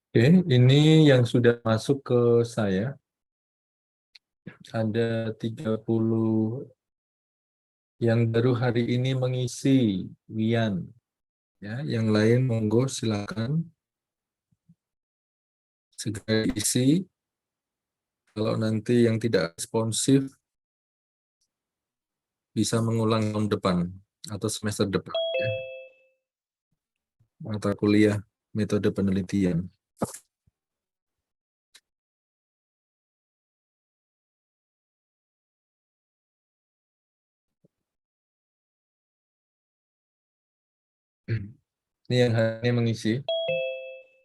Oke, ini yang sudah masuk ke saya. Ada 30 yang baru hari ini mengisi, Wian. Ya, yang lain monggo silakan segera isi. Kalau nanti yang tidak responsif bisa mengulang tahun depan atau semester depan. Ya. Mata kuliah metode penelitian. Ini yang hari ini mengisi.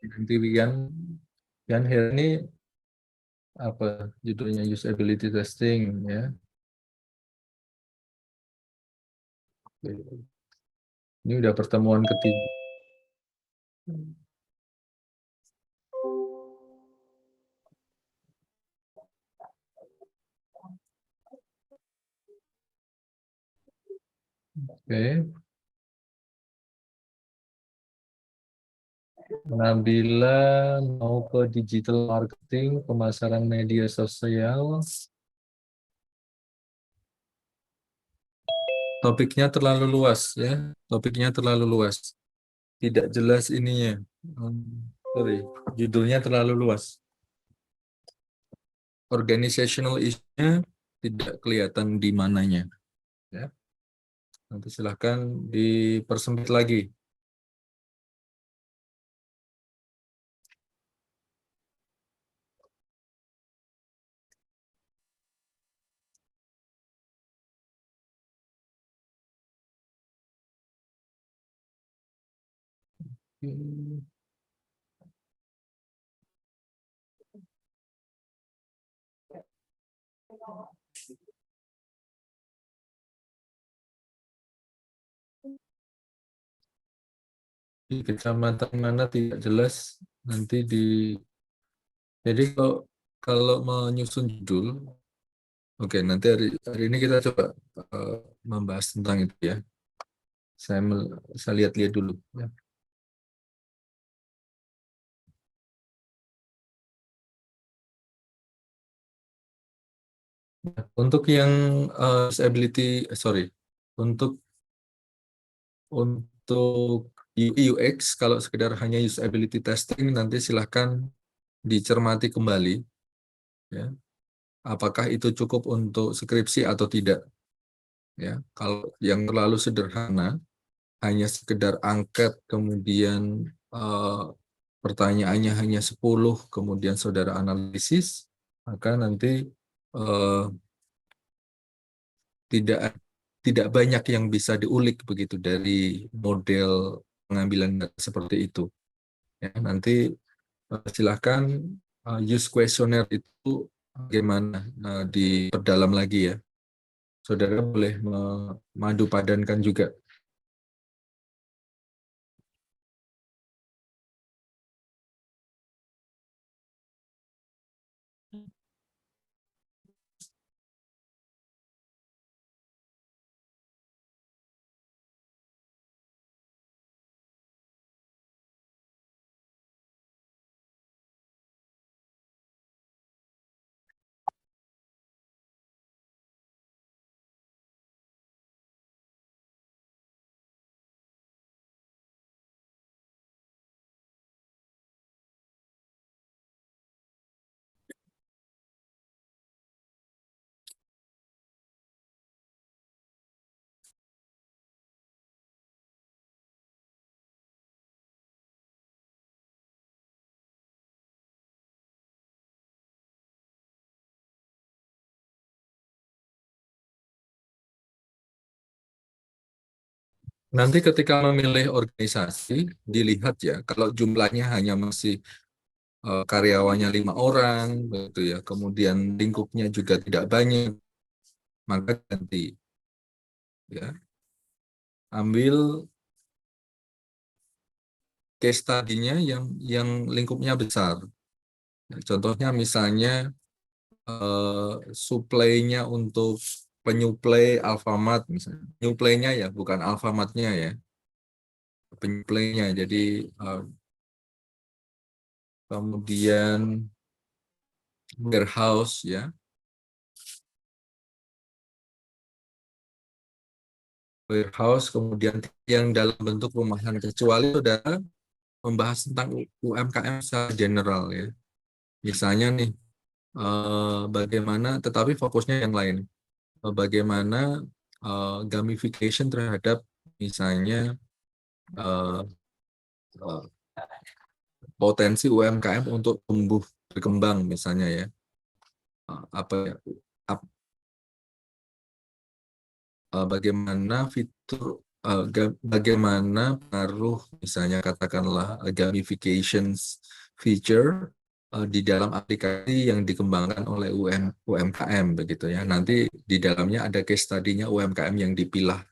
Nanti Wian hari ini apa judulnya, usability testing ya. Ini udah pertemuan ketiga. Oke, Nabila mau ke digital marketing, pemasaran media sosial. Topiknya terlalu luas ya, topiknya terlalu luas. Tidak jelas ininya. Sorry, judulnya terlalu luas. Organizational issue-nya tidak kelihatan di mananya. Ya. Nanti silahkan dipersempit lagi. Di kecamatan mana tidak jelas, nanti di. Jadi kalau menyusun judul, oke, nanti hari ini kita coba membahas tentang itu ya. Saya lihat-lihat dulu. Ya. Untuk yang untuk UX, kalau sekedar hanya usability testing, nanti silahkan dicermati kembali, ya, apakah itu cukup untuk skripsi atau tidak. Ya, kalau yang terlalu sederhana, hanya sekedar angket, kemudian pertanyaannya hanya 10, kemudian saudara analisis, maka nanti eh, tidak tidak banyak yang bisa diulik begitu dari model pengambilan data seperti itu. Ya, nanti silahkan use questionnaire itu bagaimana diperdalam lagi ya. Saudara boleh memadu padankan juga. Nanti ketika memilih organisasi, dilihat ya, kalau jumlahnya hanya masih karyawannya 5 orang, begitu ya, kemudian lingkupnya juga tidak banyak, maka ganti, ya, ambil case study-nya yang lingkupnya besar. Contohnya misalnya supply-nya untuk penyuplai Alfamart misalnya. Penyuplainya ya, bukan Alfamart-nya ya. Penyuplainya. Jadi kemudian warehouse, ya, warehouse, kemudian yang dalam bentuk rumahan, kecuali saudara membahas tentang UMKM secara general, ya. Misalnya nih, bagaimana, tetapi fokusnya yang lain. Bagaimana gamification terhadap misalnya eh, eh, potensi UMKM untuk tumbuh berkembang misalnya, ya. Apa ya, bagaimana fitur, bagaimana pengaruh misalnya katakanlah gamification feature di dalam aplikasi yang dikembangkan oleh UMKM begitu, ya. Nanti di dalamnya ada case study-nya UMKM yang dipilah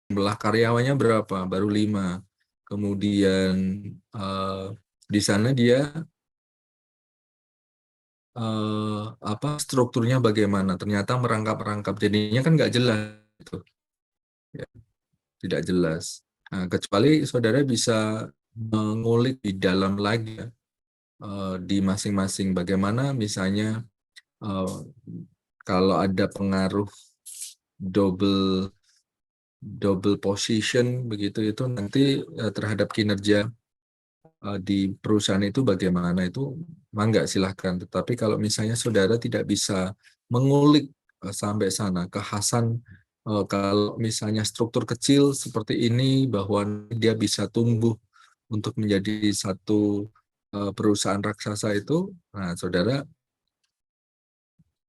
jumlah karyawannya berapa, baru 5. Kemudian eh, di sana dia apa, strukturnya bagaimana, ternyata merangkap-rangkap, jadinya kan nggak jelas gitu, ya, tidak jelas. Nah, kecuali saudara bisa mengulik di dalam lagi, ya, di masing-masing bagaimana misalnya eh, kalau ada pengaruh double double position begitu, itu nanti terhadap kinerja di perusahaan itu bagaimana, itu mangga silahkan. Tetapi kalau misalnya saudara tidak bisa mengulik sampai sana kekhasan, kalau misalnya struktur kecil seperti ini bahwa dia bisa tumbuh untuk menjadi satu perusahaan raksasa itu, nah saudara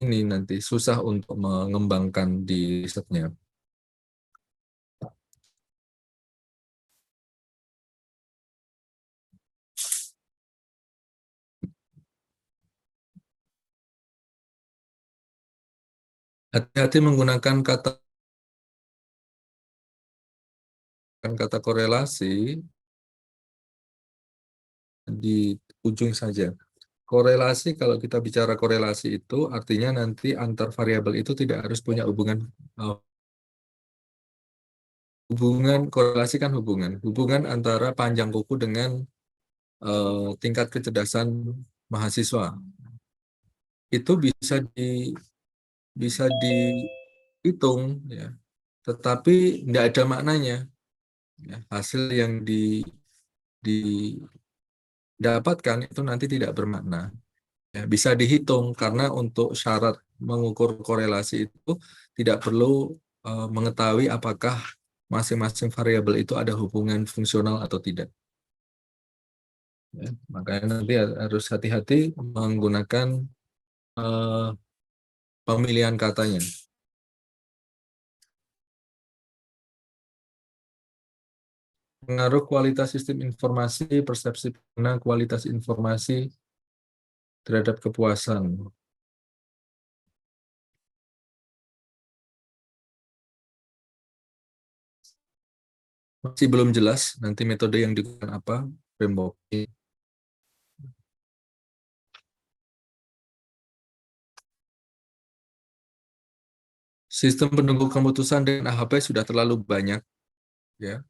ini nanti susah untuk mengembangkan di risetnya. Hati-hati menggunakan kata korelasi di ujung saja. Korelasi, kalau kita bicara korelasi itu artinya nanti antar variabel itu tidak harus punya hubungan, korelasi kan hubungan antara panjang kuku dengan tingkat kecerdasan mahasiswa. Itu bisa dihitung, ya. Tetapi tidak ada maknanya, ya. Hasil yang didapatkan itu nanti tidak bermakna. Ya, bisa dihitung karena untuk syarat mengukur korelasi itu tidak perlu mengetahui apakah masing-masing variabel itu ada hubungan fungsional atau tidak. Ya, makanya nanti harus hati-hati menggunakan eh, pemilihan katanya. Pengaruh kualitas sistem informasi, persepsi pengguna kualitas informasi terhadap kepuasan. Masih belum jelas nanti metode yang digunakan apa, framework. Sistem penunggu keputusan dengan AHP sudah terlalu banyak, ya.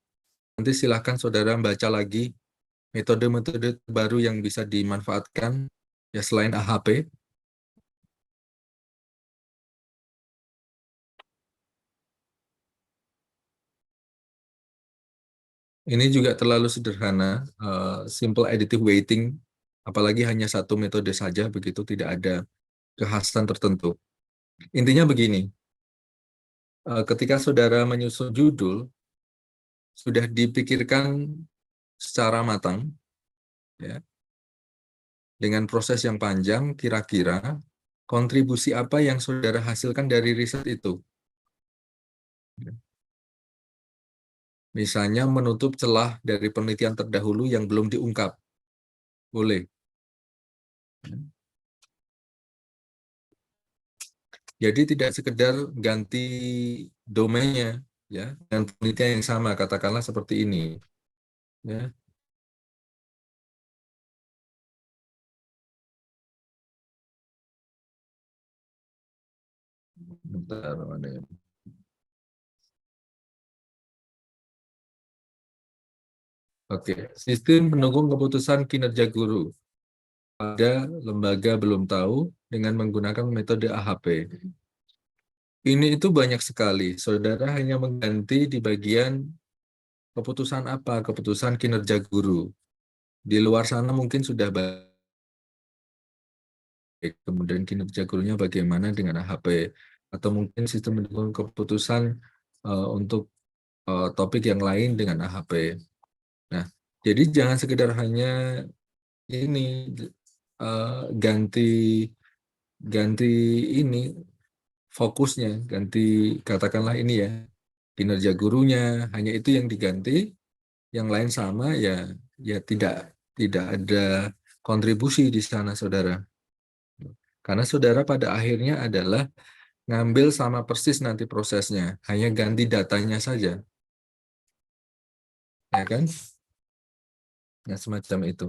Nanti silahkan saudara baca lagi metode-metode baru yang bisa dimanfaatkan, ya, selain AHP. Ini juga terlalu sederhana, simple additive weighting, apalagi hanya satu metode saja, begitu tidak ada kekhasan tertentu. Intinya begini, ketika saudara menyusun judul, sudah dipikirkan secara matang, ya, dengan proses yang panjang, kira-kira kontribusi apa yang saudara hasilkan dari riset itu. Misalnya menutup celah dari penelitian terdahulu yang belum diungkap. Boleh. Jadi tidak sekedar ganti domainnya, ya, dan penelitian yang sama, katakanlah seperti ini, ya. Bentar, mana ya? Oke, sistem pendukung keputusan kinerja guru pada lembaga belum tahu dengan menggunakan metode AHP. Ini itu banyak sekali. Saudara hanya mengganti di bagian keputusan apa, keputusan kinerja guru. Di luar sana mungkin sudah baik, kemudian kinerja gurunya bagaimana dengan AHP, atau mungkin sistem mendukung keputusan untuk topik yang lain dengan AHP. Nah, jadi jangan sekedar hanya ini ganti ganti ini fokusnya, ganti katakanlah ini ya kinerja gurunya, hanya itu yang diganti, yang lain sama ya ya tidak ada kontribusi di sana saudara. Karena saudara pada akhirnya adalah ngambil sama persis nanti prosesnya, hanya ganti datanya saja, ya kan? Nah, semacam itu.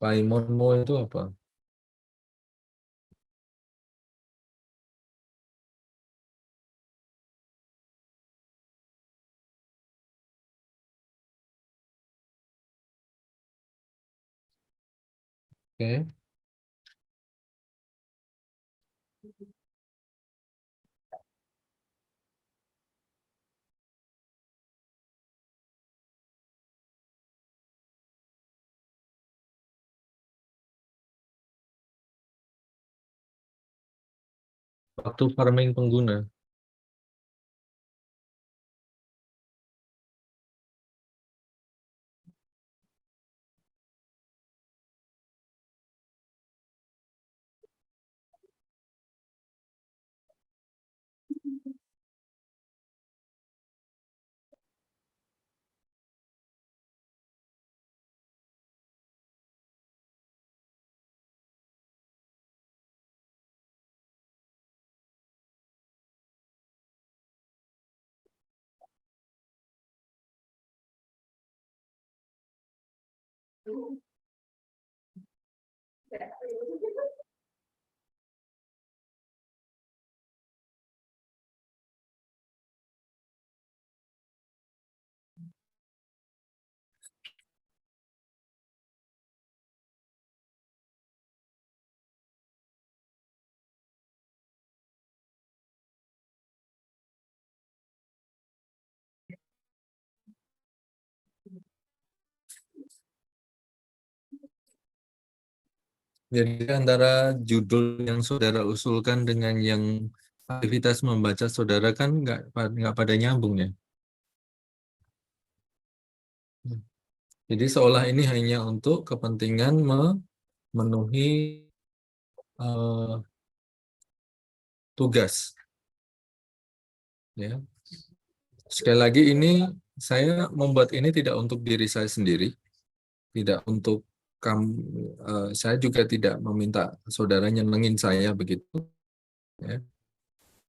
Paimonmo itu apa? Oke. Waktu farming pengguna. Jadi antara judul yang saudara usulkan dengan yang aktivitas membaca saudara kan nggak pada nyambung ya. Jadi seolah ini hanya untuk kepentingan memenuhi eh, tugas. Ya. Sekali lagi ini saya membuat ini tidak untuk diri saya sendiri, tidak untuk kamu. Saya juga tidak meminta saudara nyenengin saya begitu. Ya.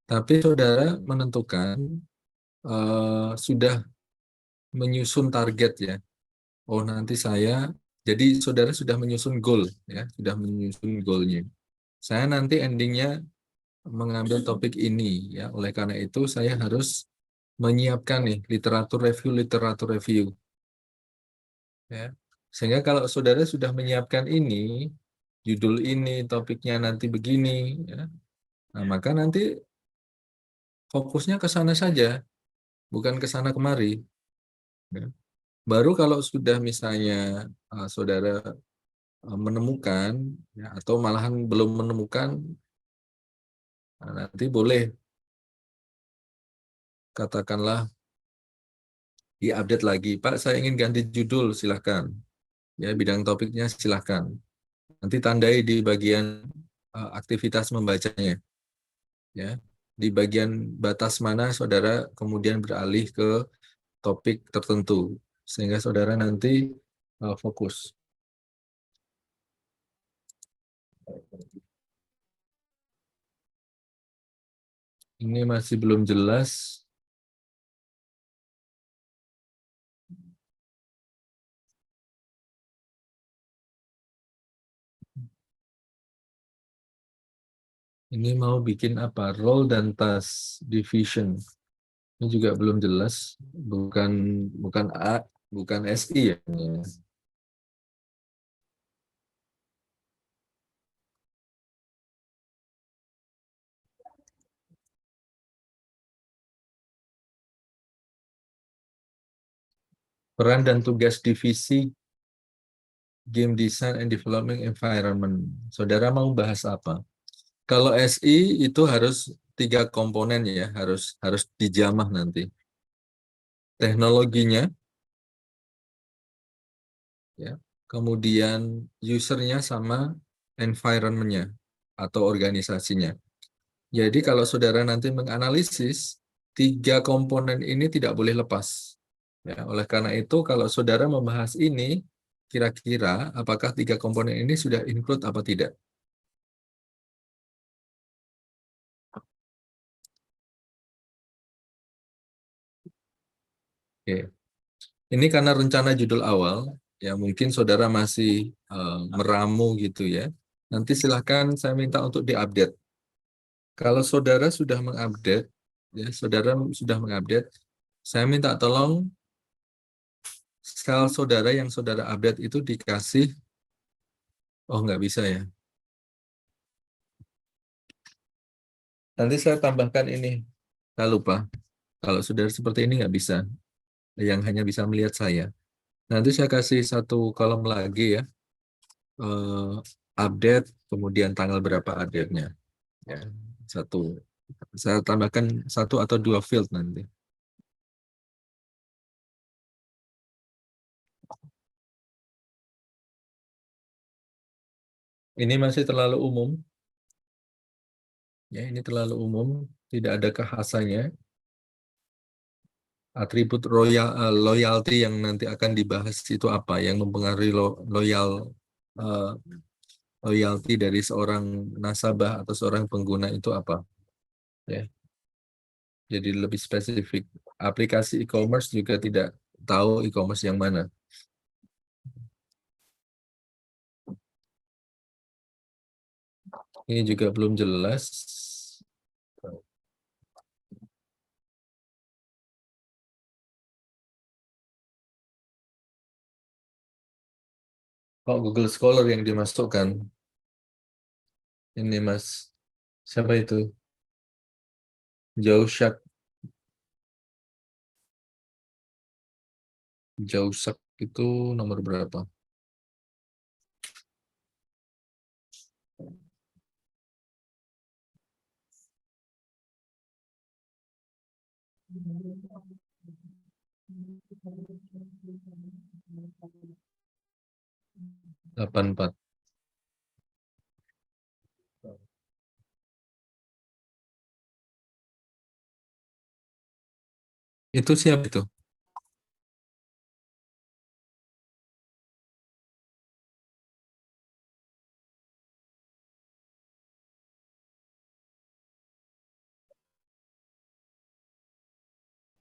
Tapi saudara menentukan sudah menyusun target ya. Oh nanti saya, jadi saudara sudah menyusun goal ya, sudah menyusun goalnya. Saya nanti endingnya mengambil topik ini ya. Oleh karena itu saya harus menyiapkan nih literatur review ya. Sehingga kalau saudara sudah menyiapkan ini, judul ini, topiknya nanti begini ya. Nah, maka nanti fokusnya ke sana saja, bukan ke sana kemari ya. Baru kalau sudah misalnya saudara menemukan ya, atau malahan belum menemukan, nah, nanti boleh katakanlah diupdate lagi. Pak, saya ingin ganti judul, silahkan. Ya, bidang topiknya silahkan. Nanti tandai di bagian aktivitas membacanya. Ya, di bagian batas mana saudara kemudian beralih ke topik tertentu, sehingga saudara nanti fokus. Ini masih belum jelas. Ini mau bikin apa? Role dan task division. Ini juga belum jelas. Bukan bukan bukan SI ya. Peran dan tugas divisi Game Design and Development Environment. Saudara mau bahas apa? Kalau SI itu harus 3 komponen ya, harus dijamah nanti. Teknologinya, ya, kemudian usernya sama environment-nya atau organisasinya. Jadi kalau saudara nanti menganalisis, 3 komponen ini tidak boleh lepas. Ya, oleh karena itu, kalau saudara membahas ini, kira-kira apakah 3 komponen ini sudah include apa tidak? Oke. Ini karena rencana judul awal, ya mungkin saudara masih meramu gitu ya. Nanti silahkan saya minta untuk diupdate. Kalau saudara sudah mengupdate, ya saudara sudah mengupdate, saya minta tolong file saudara yang saudara update itu dikasih, oh nggak bisa ya. Nanti saya tambahkan ini, saya lupa. Kalau saudara seperti ini nggak bisa, yang hanya bisa melihat saya. Nanti saya kasih 1 kolom lagi ya, update, kemudian tanggal berapa update-nya. Ya, satu. Saya tambahkan 1 atau 2 field nanti. Ini masih terlalu umum. Ya, ini terlalu umum. Tidak ada kekhasannya. Atribut loyalty yang nanti akan dibahas itu apa? Yang mempengaruhi eh, loyalty dari seorang nasabah atau seorang pengguna itu apa? Ya, jadi lebih spesifik. Aplikasi e-commerce juga tidak tahu e-commerce yang mana. Ini juga belum jelas. Kok Google Scholar yang dimasukkan? Ini Mas, siapa itu? Jaushak, Jaushak itu nomor berapa? Delapan empat. Itu siapa itu?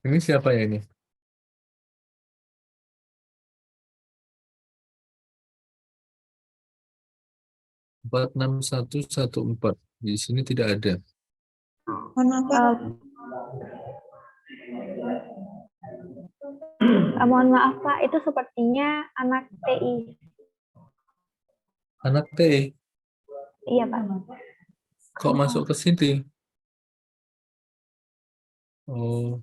Ini siapa ya ini? 46114. Di sini tidak ada. Mohon maaf, Pak. Mohon maaf Pak, itu sepertinya anak TI. Anak TE, Iya Pak. kok masuk ke sini? Oh,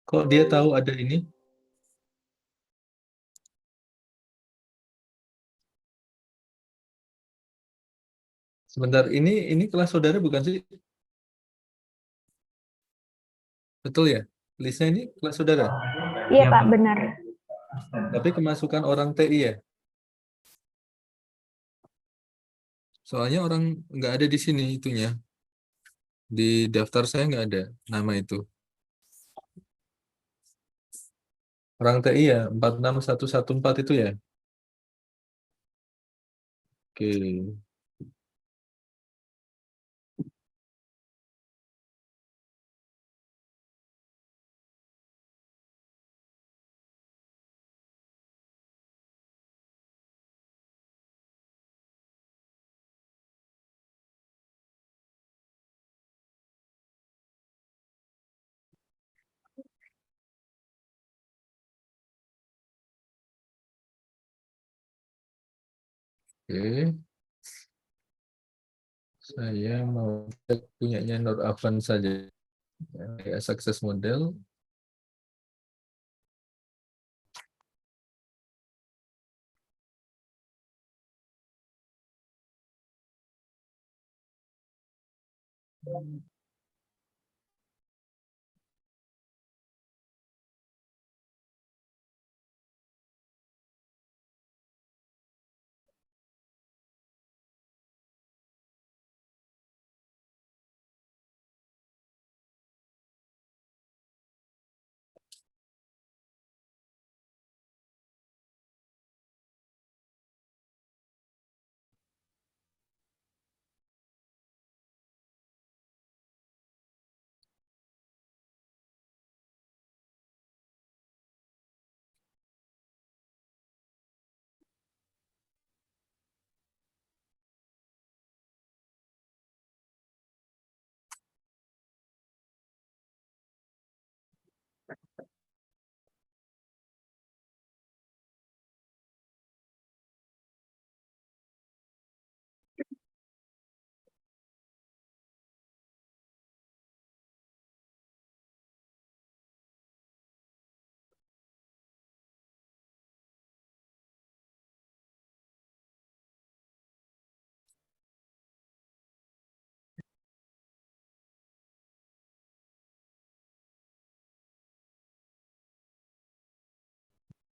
kok dia tahu ada ini? Sebentar, ini kelas saudara bukan sih? Betul ya? Lisa ini kelas saudara, Iya Pak, benar. tapi kemasukan orang TI ya? Soalnya orang nggak ada di sini itunya. Di daftar saya nggak ada nama itu. Orang TI ya, 46114 itu ya? Oke. Oke, saya mau cek punyanya Nur Afan saja. Ya, sukses model.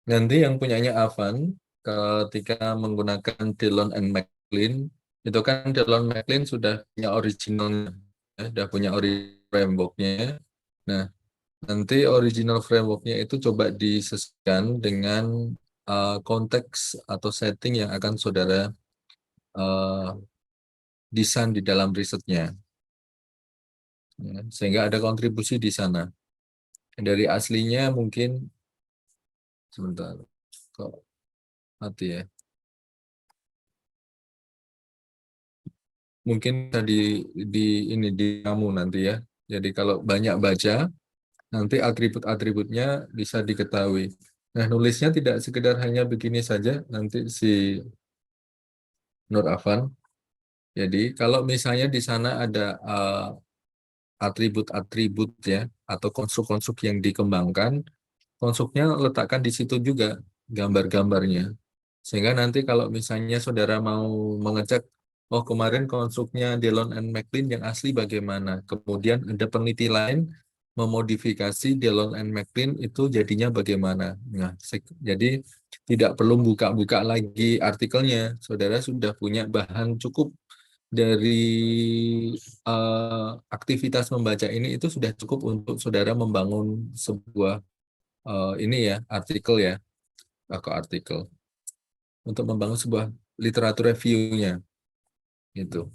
Nanti yang punyanya Avan, ketika menggunakan Dillon and McLean, itu kan Dillon McLean sudah punya originalnya, ya, sudah punya frameworknya. Nah, nanti original frameworknya itu coba disesuaikan dengan konteks atau setting yang akan saudara uh, desain di dalam risetnya. Ya, sehingga ada kontribusi di sana. Dari aslinya mungkin, sebentar, kok mati ya. Mungkin bisa di ini di kamu nanti ya. Jadi kalau banyak baca, nanti atribut-atributnya bisa diketahui. Nah, nulisnya tidak sekedar hanya begini saja, nanti si Nur Afan. Jadi kalau misalnya di sana ada atribut-atribut ya, atau konstruk-konstruk yang dikembangkan, konstruknya letakkan di situ juga gambar-gambarnya. Sehingga nanti kalau misalnya saudara mau mengecek, oh kemarin konstruknya Dillon and McLean yang asli bagaimana, kemudian ada peneliti lain memodifikasi Dillon and McLean itu jadinya bagaimana. Nah, jadi tidak perlu buka-buka lagi artikelnya, saudara sudah punya bahan cukup dari aktivitas membaca ini itu sudah cukup untuk saudara membangun sebuah ini ya artikel ya, atau artikel untuk membangun sebuah literatur review-nya gitu.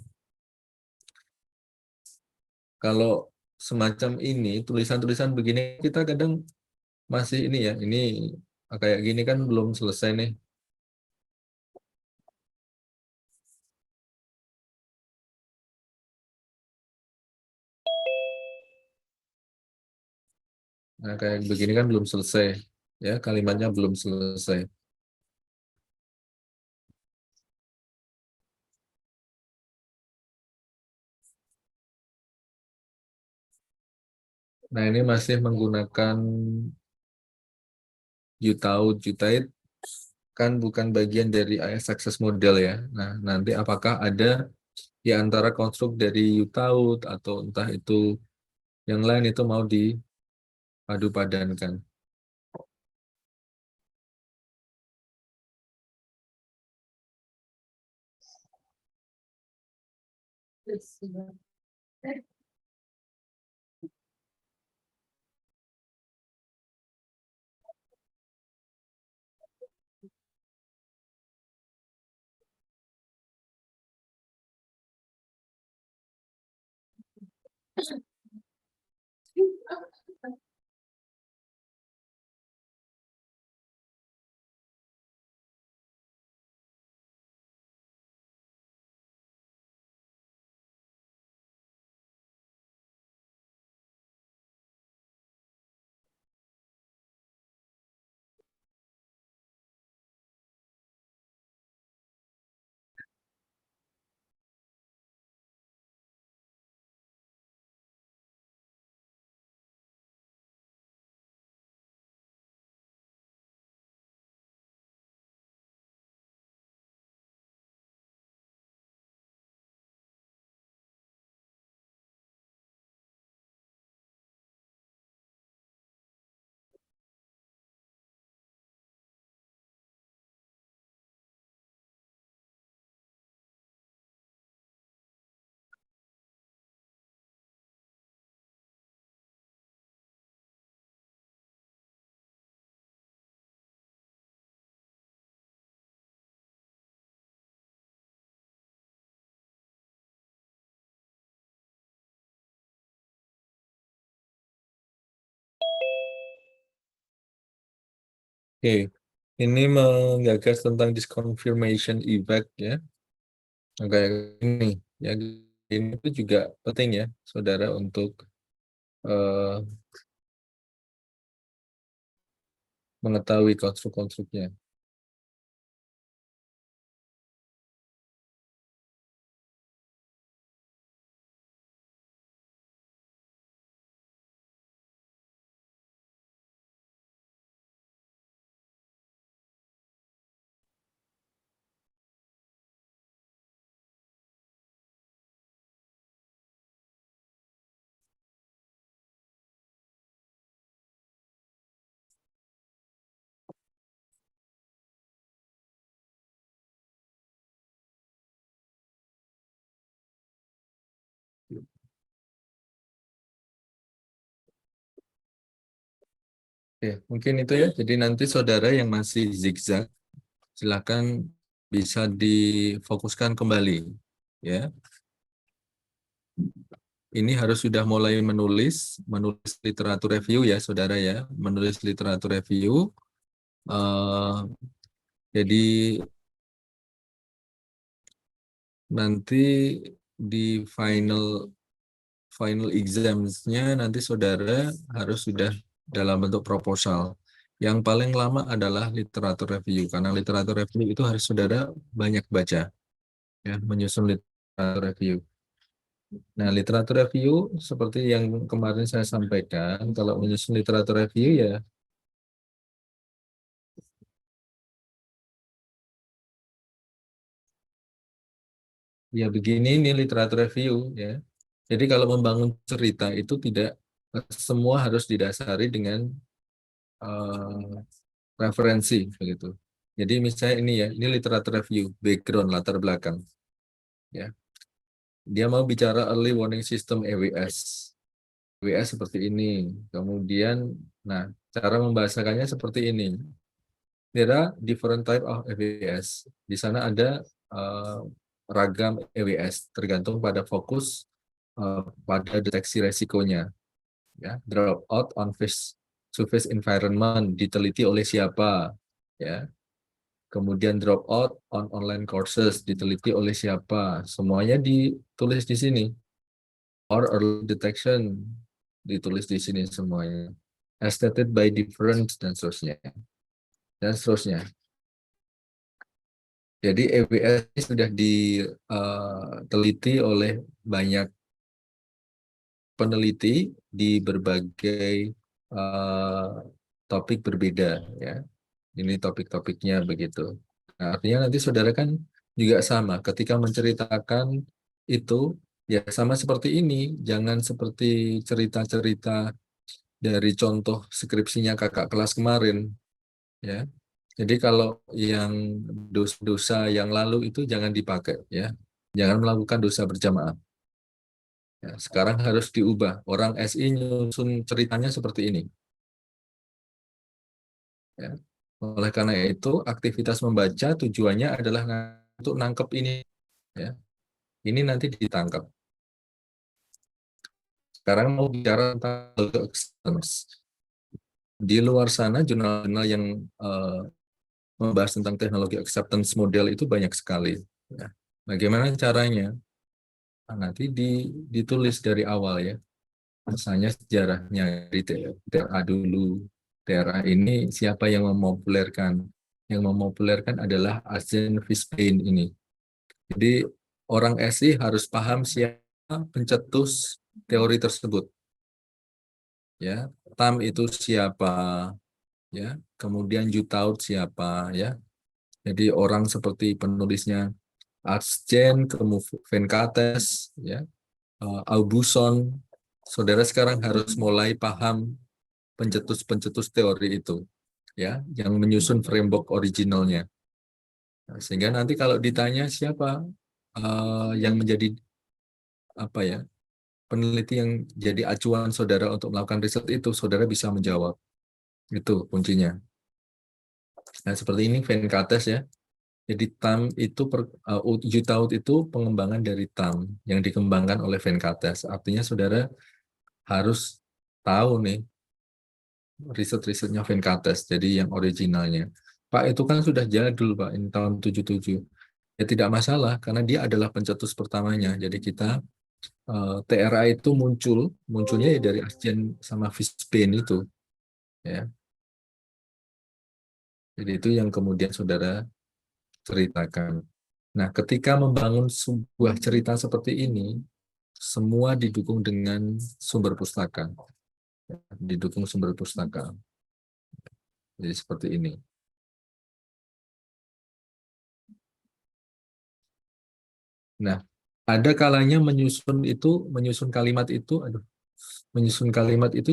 Kalau semacam ini tulisan-tulisan begini kita kadang masih ini ya, ini kayak gini kan belum selesai nih. Nah, kayak begini kan belum selesai ya, kalimatnya belum selesai. Nah, ini masih menggunakan Utaid kan bukan bagian dari AS Access Model ya. Nah, nanti apakah ada di antara konstruk dari Utaud atau entah itu yang lain itu mau dipadu padankan. Oke, ini menggagas tentang disconfirmation effect ya. Nah, kayak ini ya, ini itu juga penting ya, saudara, untuk eh, mengetahui konstruk-konstruknya. Oke, mungkin itu ya. Jadi nanti saudara yang masih zigzag, silakan bisa difokuskan kembali ya. Ini harus sudah mulai menulis literatur review ya, saudara ya, menulis literatur review. eh, jadi nanti di final final exams-nya nanti saudara harus sudah dalam bentuk proposal. Yang paling lama adalah literatur review, karena literatur review itu harus saudara banyak baca, ya, menyusun literatur review. Nah, literatur review seperti yang kemarin saya sampaikan, kalau menyusun literatur review ya begini, ini literatur review ya. Jadi kalau membangun cerita itu tidak semua harus didasari dengan eh, referensi begitu. Jadi misalnya ini ya, ini literatur review, background, latar belakang ya. Dia mau bicara early warning system EWS. EWS seperti ini. Kemudian nah, cara membahasakannya seperti ini. There are different type of EWS. Di sana ada ragam EWS tergantung pada fokus pada deteksi resikonya. Ya, drop out on face surface environment diteliti oleh siapa, ya. Kemudian drop out on online courses diteliti oleh siapa. Semuanya ditulis di sini. Or early detection ditulis di sini semuanya. As stated by different dan seterusnya. Dan seterusnya. Jadi EWS ini sudah diteliti oleh banyak peneliti di berbagai eh, topik berbeda ya. Ini topik-topiknya begitu. Nah, artinya nanti saudara kan juga sama ketika menceritakan itu ya sama seperti ini, jangan seperti cerita-cerita dari contoh skripsinya kakak kelas kemarin ya. Jadi kalau yang dosa-dosa yang lalu itu jangan dipakai ya. Jangan melakukan dosa berjamaah. Ya, sekarang harus diubah. Orang SI nyusun ceritanya seperti ini. Ya. Oleh karena itu, aktivitas membaca tujuannya adalah untuk nangkep ini. Ya. Ini nanti ditangkap. Sekarang mau bicara tentang acceptance. Di luar sana, jurnal-jurnal yang membahas tentang teknologi acceptance model itu banyak sekali. Ya. Bagaimana caranya? Nah, nanti ditulis dari awal ya. Misalnya sejarahnya di TRA dulu. TRA ini siapa yang memopulerkan? Yang memopulerkan adalah Arjen Fishbein ini. Jadi orang SI harus paham siapa pencetus teori tersebut. Ya, Tam itu siapa? Ya, kemudian Jutaut siapa? Ya, jadi orang seperti penulisnya Arjen, kemudian Venkates, ya, Aubuson. Saudara sekarang harus mulai paham pencetus-pencetus teori itu, ya, yang menyusun framework originalnya. Nah, sehingga nanti kalau ditanya siapa yang menjadi apa ya peneliti yang jadi acuan saudara untuk melakukan riset itu, saudara bisa menjawab. Itu kuncinya. Nah, seperti ini Venkates ya. Jadi TAM itu Utaut itu pengembangan dari TAM yang dikembangkan oleh Venkates. Artinya saudara harus tahu nih riset-risetnya Venkates, jadi yang originalnya. Pak, itu kan sudah jadul, Pak, ini tahun 77. Ya tidak masalah, karena dia adalah pencetus pertamanya. Jadi kita, TRA itu munculnya ya dari Astien sama Fishbane itu. Ya. Jadi itu yang kemudian saudara ceritakan. Nah, ketika membangun sebuah cerita seperti ini, semua didukung dengan sumber pustaka. Didukung sumber pustaka. Jadi seperti ini. Nah, ada kalanya menyusun kalimat itu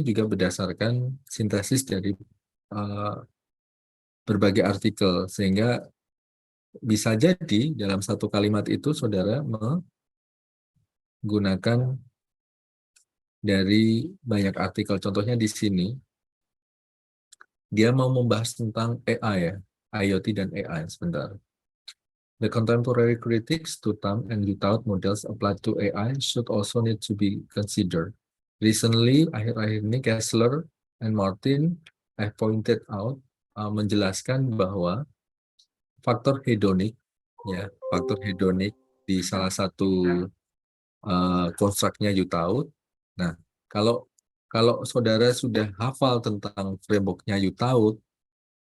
juga berdasarkan sintesis dari uh, berbagai artikel, sehingga bisa jadi dalam satu kalimat itu saudara menggunakan dari banyak artikel. Contohnya di sini, dia mau membahas tentang AI ya, IoT dan AI. Sebentar. The contemporary critics to Thumb and Utah models applied to AI should also need to be considered. Recently, akhir-akhir ini Kessler and Martin have pointed out, menjelaskan bahwa faktor hedonik, ya, faktor hedonik di salah satu konstruknya Utah. Nah, kalau kalau saudara sudah hafal tentang framework-nya Utah,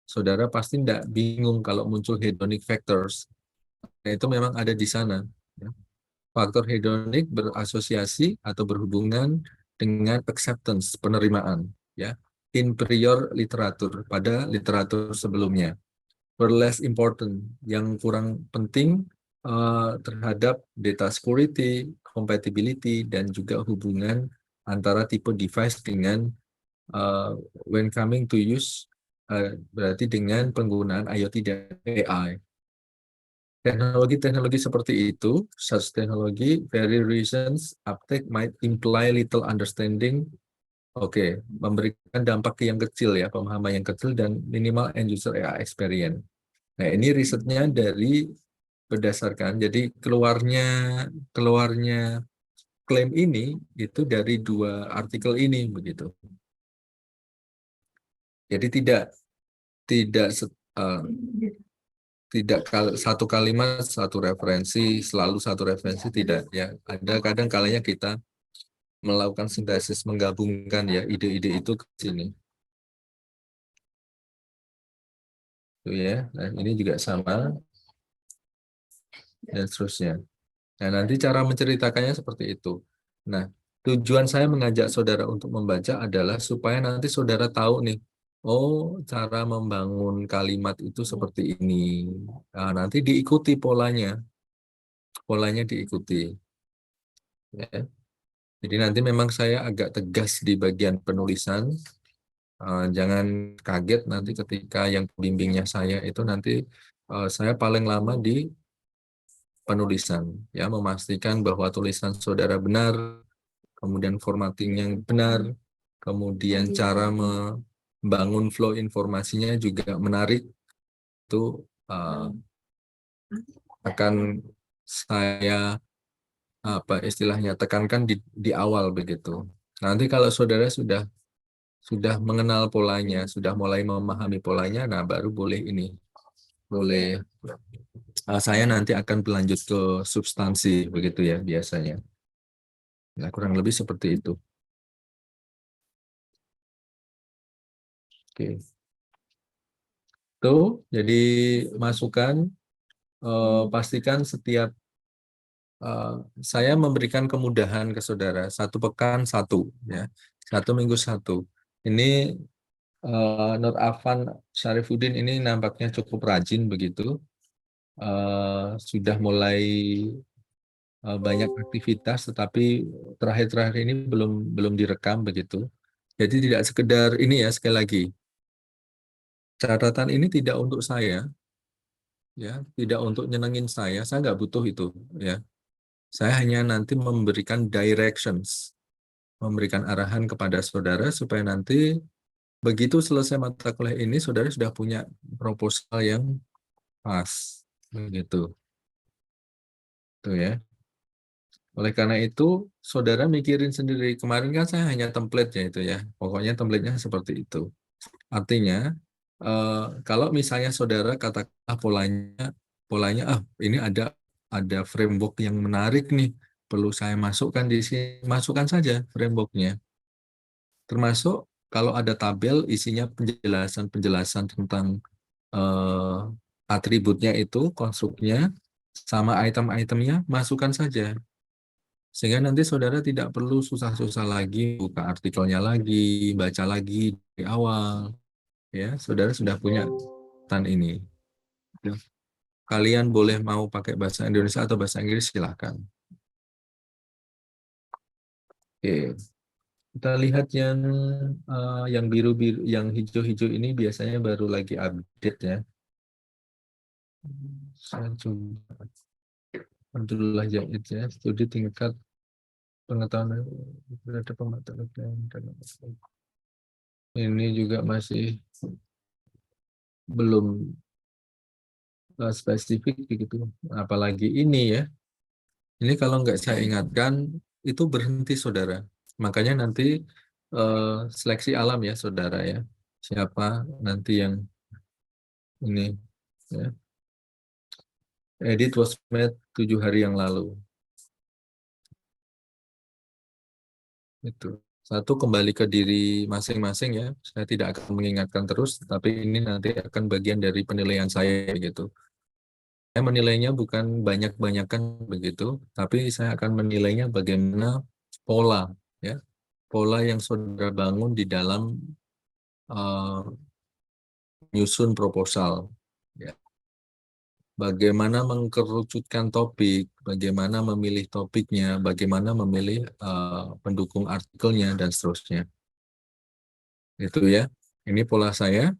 saudara pasti tidak bingung kalau muncul hedonic factors. Nah, itu memang ada di sana. Ya. Faktor hedonik berasosiasi atau berhubungan dengan acceptance, penerimaan, ya, in prior literatur, pada literatur sebelumnya. Were less important, yang kurang penting terhadap data security, compatibility, dan juga hubungan antara tipe device dengan when coming to use, berarti dengan penggunaan IoT dan AI. Teknologi-teknologi seperti itu, such technology, very reasons, uptake might imply little understanding. Oke, memberikan dampak yang kecil ya, pemahaman yang kecil dan minimal end user AI experience. Nah, ini risetnya dari berdasarkan, jadi keluarnya klaim ini itu dari dua artikel ini begitu. Jadi tidak tidak satu kalimat satu referensi, selalu satu referensi, tidak ya. Ada kadang kalanya kita melakukan sintesis, menggabungkan ya ide-ide itu ke sini. Tuh ya. Nah, ini juga sama dan seterusnya. Nah, nanti cara menceritakannya seperti itu. Nah, tujuan saya mengajak saudara untuk membaca adalah supaya nanti saudara tahu nih, oh, cara membangun kalimat itu seperti ini. Nah, nanti diikuti polanya diikuti. Ya. Jadi nanti memang saya agak tegas di bagian penulisan. Jangan kaget nanti ketika yang pembimbingnya saya itu nanti saya paling lama di penulisan, ya, memastikan bahwa tulisan saudara benar, kemudian formatting yang benar, kemudian cara membangun flow informasinya juga menarik. Itu akan saya istilahnya tekankan di awal begitu. Nanti kalau saudara sudah mengenal polanya, sudah mulai memahami polanya, nah baru boleh saya nanti akan berlanjut ke substansi begitu ya biasanya. Nah, kurang lebih seperti itu. Oke. Tuh, jadi masukan, pastikan setiap saya memberikan kemudahan ke saudara, satu pekan satu, ya, satu minggu satu. Ini Nur Afan Syarifuddin ini nampaknya cukup rajin begitu, sudah mulai banyak aktivitas, tetapi terakhir-terakhir ini belum belum direkam begitu. Jadi tidak sekedar ini ya, sekali lagi, catatan ini tidak untuk saya, ya, tidak untuk nyenengin saya nggak butuh itu, ya. Saya hanya nanti memberikan directions, memberikan arahan kepada saudara supaya nanti begitu selesai mata kuliah ini, saudara sudah punya proposal yang pas, begitu, tuh ya. Oleh karena itu, saudara mikirin sendiri. Kemarin kan saya hanya template ya itu ya. Pokoknya template-nya seperti itu. Artinya, kalau misalnya saudara katakanlah polanya, ini ada framework yang menarik nih, perlu saya masukkan di sini, masukkan saja frameworknya. Termasuk kalau ada tabel isinya penjelasan-penjelasan tentang eh, atributnya itu, konstruknya, sama item-itemnya, masukkan saja. Sehingga nanti saudara tidak perlu susah-susah lagi, buka artikelnya lagi, baca lagi dari awal. Ya, saudara sudah punya tan ini. Ya. Kalian boleh mau pakai bahasa Indonesia atau bahasa Inggris, silakan. Oke. Kita lihat yang biru-biru, yang hijau-hijau ini biasanya baru lagi update ya. Saya coba Abdullah Jaid ya, studi tingkat pengetahuan terhadap pematerian dan ini juga masih belum spesifik begitu. Apalagi ini ya. Ini kalau nggak saya ingatkan itu berhenti saudara. Makanya nanti seleksi alam ya saudara ya. Siapa nanti yang ini ya. Edit was made 7 hari yang lalu. Itu. Satu, kembali ke diri masing-masing ya. Saya tidak akan mengingatkan terus, tapi ini nanti akan bagian dari penilaian saya gitu. Saya menilainya bukan banyak-banyakan begitu, tapi saya akan menilainya bagaimana pola ya. Pola yang saudara bangun di dalam nyusun proposal. Ya. Bagaimana mengkerucutkan topik, bagaimana memilih topiknya, bagaimana memilih pendukung artikelnya, dan seterusnya. Itu ya. Ini pola saya.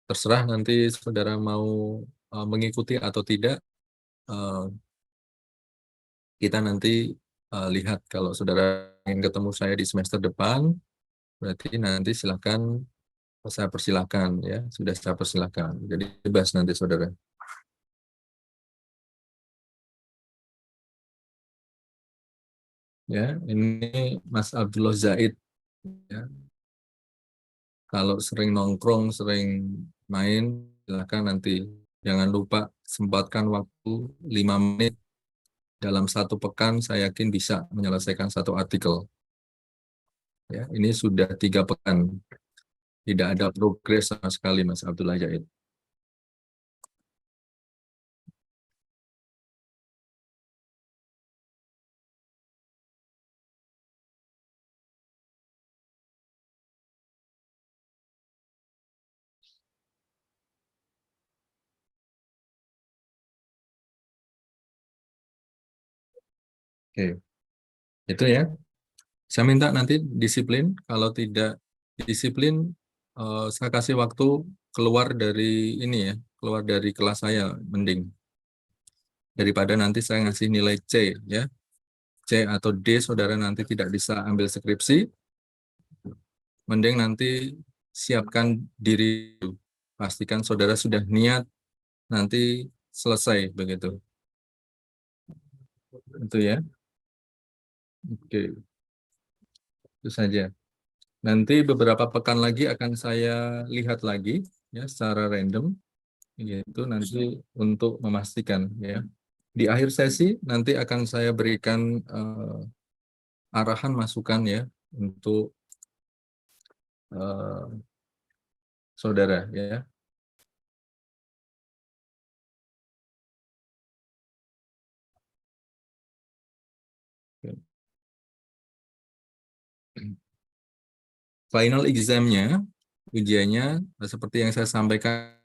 Terserah nanti saudara mau mengikuti atau tidak. eh, kita nanti lihat kalau saudara ingin ketemu saya di semester depan, berarti nanti silakan saya persilahkan ya, sudah saya persilahkan. Jadi bebas nanti saudara. Ya, ini Mas Abdullah Zaid. Ya. Kalau sering nongkrong, sering main, silakan nanti. Jangan lupa sempatkan waktu 5 menit dalam 1 pekan, saya yakin bisa menyelesaikan 1 artikel. Ya, ini sudah 3 pekan, tidak ada progres sama sekali, Mas Abdullah Zaid. Oke, itu ya. Saya minta nanti disiplin. Kalau tidak disiplin, saya kasih waktu keluar dari ini ya, keluar dari kelas saya, mending daripada nanti saya ngasih nilai C ya. C atau D saudara nanti tidak bisa ambil skripsi, mending nanti siapkan diri, pastikan saudara sudah niat nanti selesai begitu. Itu ya. Oke, itu saja. Nanti beberapa pekan lagi akan saya lihat lagi ya secara random, yaitu nanti untuk memastikan ya. Di akhir sesi nanti akan saya berikan arahan masukan ya untuk eh, saudara ya. Final examnya, ujiannya seperti yang saya sampaikan,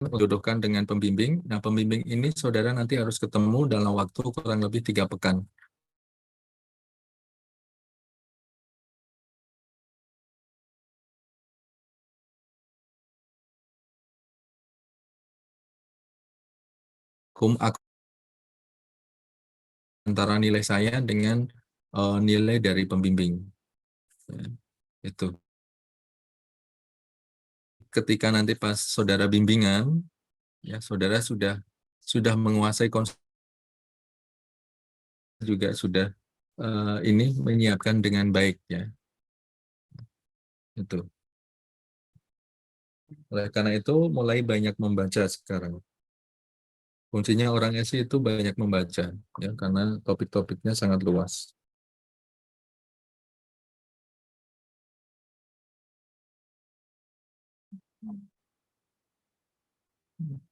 jodohkan dengan pembimbing. Nah, pembimbing ini saudara nanti harus ketemu dalam waktu kurang lebih 3 pekan. Antara nilai saya dengan nilai dari pembimbing. Ya, itu. ketika nanti pas saudara bimbingan, ya saudara sudah menguasai konsep, juga sudah ini menyiapkan dengan baik ya. Itu. Oleh karena itu mulai banyak membaca sekarang. Kuncinya orang SI itu banyak membaca ya karena topik-topiknya sangat luas.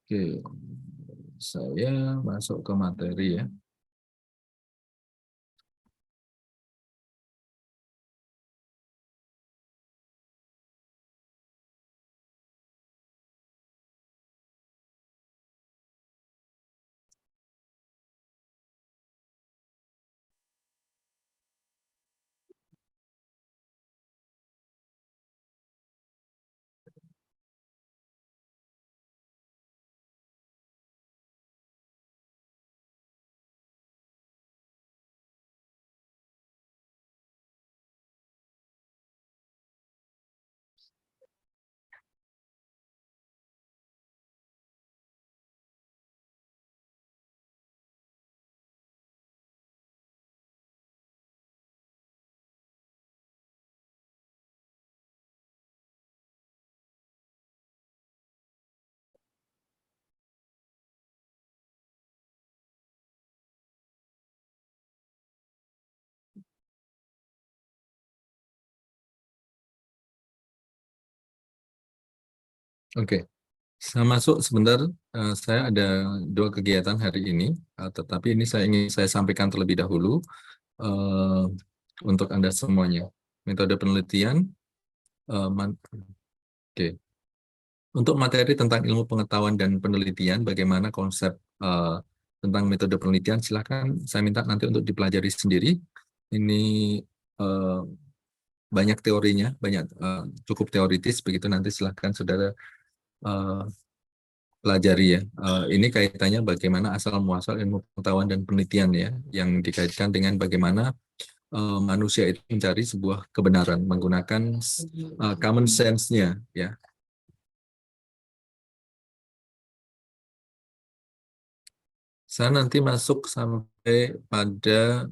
Oke, saya masuk ke materi ya. Oke, saya masuk sebentar. Saya ada 2 kegiatan hari ini, tetapi ini saya ingin saya sampaikan terlebih dahulu eh, untuk Anda semuanya. Metode penelitian, oke. Untuk materi tentang ilmu pengetahuan dan penelitian, bagaimana konsep tentang metode penelitian, silakan saya minta nanti untuk dipelajari sendiri. Ini eh, banyak teorinya, cukup teoritis, begitu nanti silakan saudara eh, pelajari ya. Ini kaitannya bagaimana asal muasal ilmu pengetahuan dan penelitian ya, yang dikaitkan dengan bagaimana manusia itu mencari sebuah kebenaran menggunakan common sense-nya ya. Saya nanti masuk sampai pada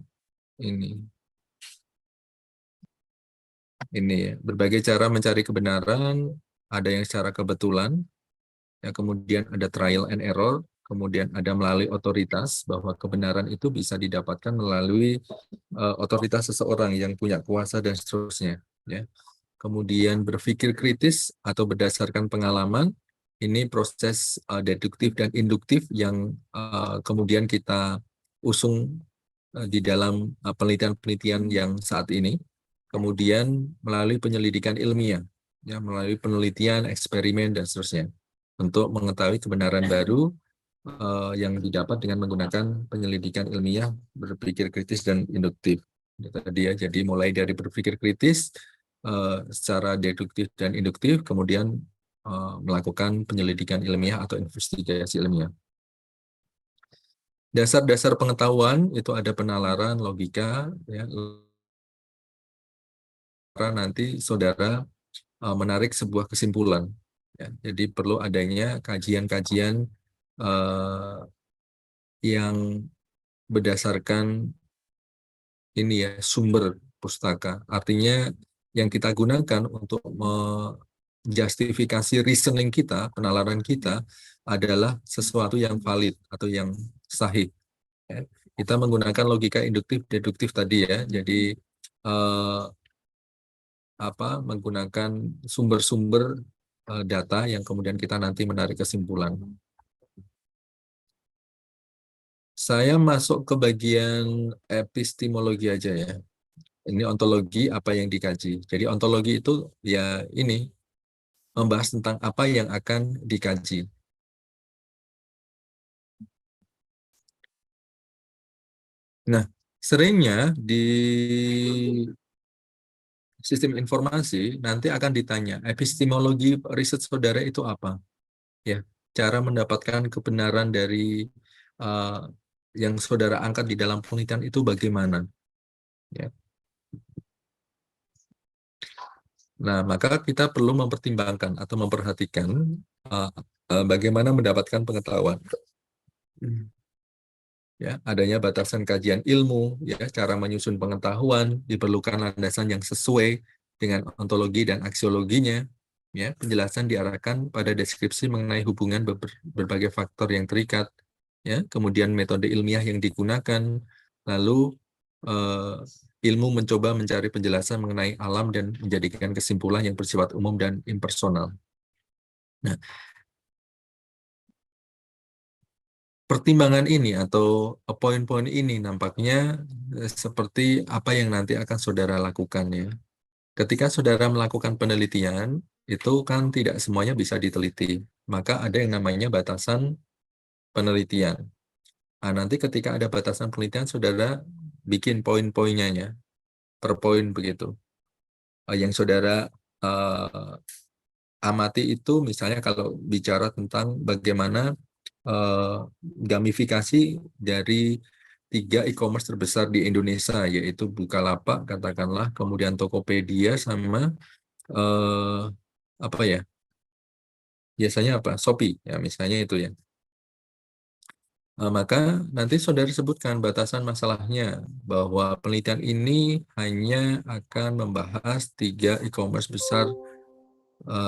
ini ya, berbagai cara mencari kebenaran, ada yang secara kebetulan, ya, kemudian ada trial and error, kemudian ada melalui otoritas, bahwa kebenaran itu bisa didapatkan melalui otoritas seseorang yang punya kuasa dan seterusnya. Ya. Kemudian berpikir kritis atau berdasarkan pengalaman, ini proses deduktif dan induktif yang kemudian kita usung di dalam penelitian-penelitian yang saat ini. Kemudian melalui penyelidikan ilmiah, ya, melalui penelitian, eksperimen, dan seterusnya, untuk mengetahui kebenaran baru yang didapat dengan menggunakan penyelidikan ilmiah, berpikir kritis, dan induktif. Itu tadi ya, jadi mulai dari berpikir kritis, secara deduktif dan induktif, kemudian melakukan penyelidikan ilmiah atau investigasi ilmiah. Dasar-dasar pengetahuan itu ada penalaran, logika, ya, nanti saudara menarik sebuah kesimpulan. Ya, jadi perlu adanya kajian-kajian yang berdasarkan ini ya, sumber pustaka. Artinya yang kita gunakan untuk menjustifikasi reasoning kita, penalaran kita, adalah sesuatu yang valid atau yang sahih. Ya. Kita menggunakan logika induktif, deduktif tadi ya. Jadi menggunakan sumber-sumber data yang kemudian kita nanti menarik kesimpulan. Saya masuk ke bagian epistemologi aja ya. Ini ontologi apa yang dikaji. Jadi ontologi itu ya ini membahas tentang apa yang akan dikaji. Nah, seringnya di sistem informasi nanti akan ditanya, epistemologi riset saudara itu apa? Ya, cara mendapatkan kebenaran dari uh, yang saudara angkat di dalam penelitian itu bagaimana? Ya. Nah, maka kita perlu mempertimbangkan atau memperhatikan uh, bagaimana mendapatkan pengetahuan. Ya, adanya batasan kajian ilmu, ya, cara menyusun pengetahuan, diperlukan landasan yang sesuai dengan ontologi dan aksiologinya. Ya, penjelasan diarahkan pada deskripsi mengenai hubungan berbagai faktor yang terikat, ya, kemudian metode ilmiah yang digunakan, lalu ilmu mencoba mencari penjelasan mengenai alam dan menjadikan kesimpulan yang bersifat umum dan impersonal. Nah, pertimbangan ini atau poin-poin ini nampaknya seperti apa yang nanti akan saudara lakukan ya. Ketika saudara melakukan penelitian, itu kan tidak semuanya bisa diteliti. Maka ada yang namanya batasan penelitian. Nah, nanti ketika ada batasan penelitian, saudara bikin poin-poinnya ya, per poin begitu. Yang saudara amati itu misalnya kalau bicara tentang bagaimana gamifikasi dari 3 e-commerce terbesar di Indonesia, yaitu Bukalapak, katakanlah, kemudian Tokopedia, sama apa ya, biasanya apa, Shopee, ya misalnya itu ya. Maka nanti saudara sebutkan batasan masalahnya, bahwa penelitian ini hanya akan membahas 3 e-commerce besar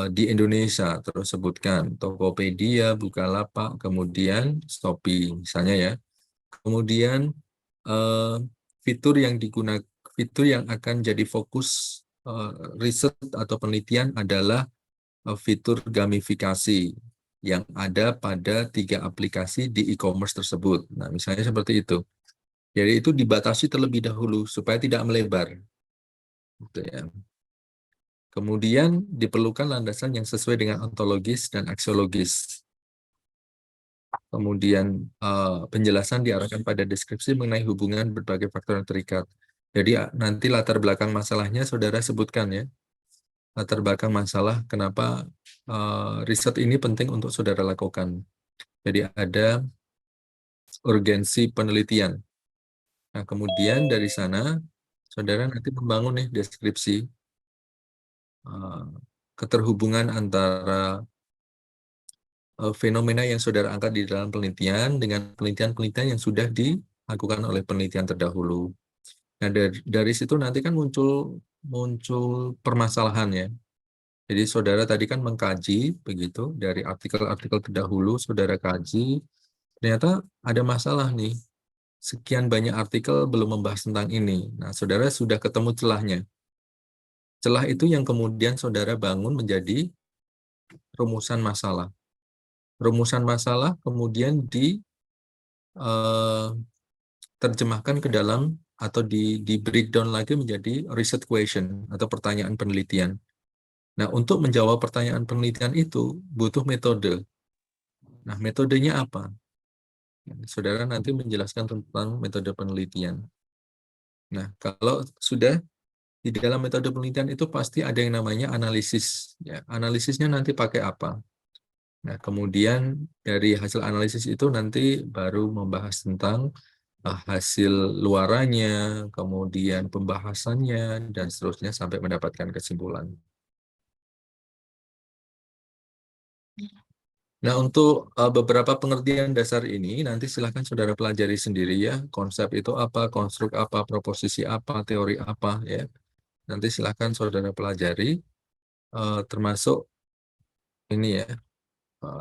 di Indonesia, terus sebutkan Tokopedia, Bukalapak, kemudian Shopee, misalnya ya. Kemudian eh, fitur yang digunakan, fitur yang akan jadi fokus eh, riset atau penelitian adalah fitur gamifikasi yang ada pada 3 aplikasi di e-commerce tersebut. Nah, misalnya seperti itu. Jadi itu dibatasi terlebih dahulu supaya tidak melebar. Gitu ya. Kemudian diperlukan landasan yang sesuai dengan ontologis dan aksiologis. Kemudian penjelasan diarahkan pada deskripsi mengenai hubungan berbagai faktor yang terikat. Jadi nanti latar belakang masalahnya saudara sebutkan ya. Latar belakang masalah kenapa riset ini penting untuk saudara lakukan. Jadi ada urgensi penelitian. Nah, kemudian dari sana saudara nanti membangun nih deskripsi keterhubungan antara fenomena yang saudara angkat di dalam penelitian dengan penelitian-penelitian yang sudah dilakukan oleh penelitian terdahulu. Nah, dari situ nanti kan muncul permasalahan ya. Jadi saudara tadi kan mengkaji begitu dari artikel-artikel terdahulu saudara kaji, ternyata ada masalah nih. Sekian banyak artikel belum membahas tentang ini. Nah, saudara sudah ketemu celahnya. Celah itu yang kemudian saudara bangun menjadi rumusan masalah. Rumusan masalah kemudian diterjemahkan ke dalam atau di breakdown lagi menjadi research question atau pertanyaan penelitian. Nah, untuk menjawab pertanyaan penelitian itu butuh metode. Nah, metodenya apa? Saudara nanti menjelaskan tentang metode penelitian. Nah, kalau sudah di dalam metode penelitian itu pasti ada yang namanya analisis. Ya, analisisnya nanti pakai apa? Nah, kemudian dari hasil analisis itu nanti baru membahas tentang hasil luarannya, kemudian pembahasannya, dan seterusnya sampai mendapatkan kesimpulan. Nah, untuk beberapa pengertian dasar ini, nanti silakan saudara pelajari sendiri ya. Konsep itu apa, konstruk apa, proposisi apa, teori apa, ya. Nanti silakan saudara pelajari, termasuk ini ya,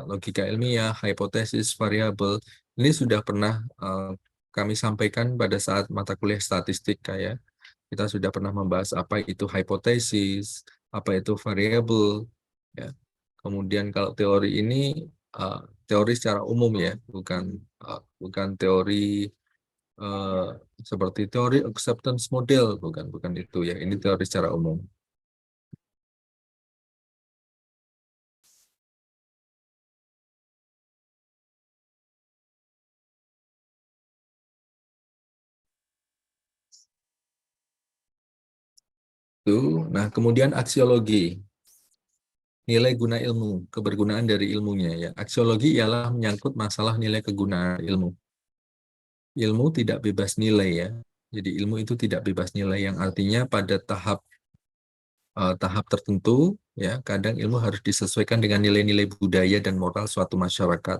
logika ilmiah, hipotesis, variabel. Ini sudah pernah kami sampaikan pada saat mata kuliah statistik kayak kita sudah pernah membahas apa itu hipotesis, apa itu variabel, ya. Kemudian kalau teori ini teori secara umum ya, bukan teori uh, seperti teori acceptance model, bukan itu ya. Ini teori secara umum. Itu. Nah, kemudian aksiologi, nilai guna ilmu, kebergunaan dari ilmunya ya. Aksiologi ialah menyangkut masalah nilai kegunaan ilmu. Ilmu tidak bebas nilai ya. Jadi ilmu itu tidak bebas nilai yang artinya pada tahap tahap tertentu, ya kadang ilmu harus disesuaikan dengan nilai-nilai budaya dan moral suatu masyarakat.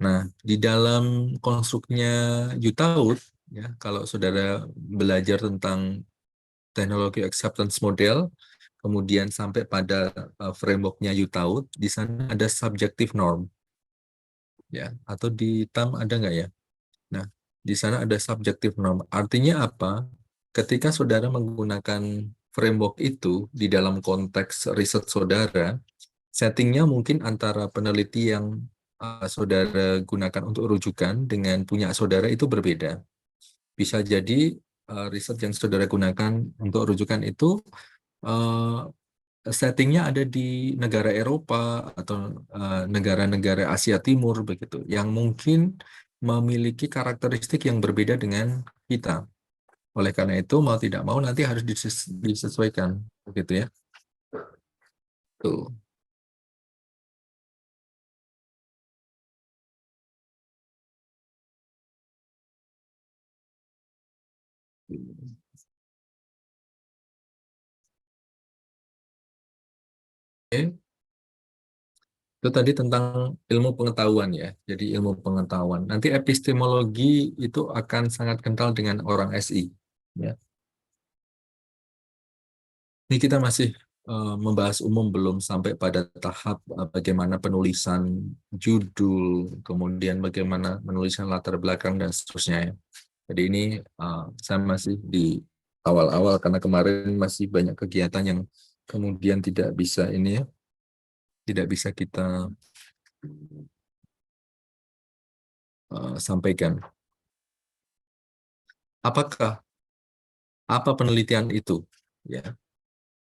Nah, di dalam konstruknya UTAUD, ya kalau saudara belajar tentang teknologi acceptance model, kemudian sampai pada frameworknya UTAUD, di sana ada subjective norm, ya atau di TAM ada nggak ya? Nah, di sana ada subjective norm. Artinya apa? Ketika saudara menggunakan framework itu di dalam konteks riset saudara, settingnya mungkin antara peneliti yang saudara gunakan untuk rujukan dengan punya saudara itu berbeda. Bisa jadi riset yang saudara gunakan untuk rujukan itu settingnya ada di negara Eropa atau negara-negara Asia Timur begitu, yang mungkin memiliki karakteristik yang berbeda dengan kita. Oleh karena itu mau tidak mau nanti harus disesuaikan begitu ya. Tuh. Oke. Itu tadi tentang ilmu pengetahuan ya. Jadi ilmu pengetahuan. Nanti epistemologi itu akan sangat kental dengan orang SI. Ya. Ini kita masih membahas umum, belum sampai pada tahap bagaimana penulisan judul, kemudian bagaimana penulisan latar belakang dan seterusnya ya. Jadi ini saya masih di awal-awal karena kemarin masih banyak kegiatan yang kemudian tidak bisa ini ya, tidak bisa kita sampaikan. Apakah apa penelitian itu? Ya,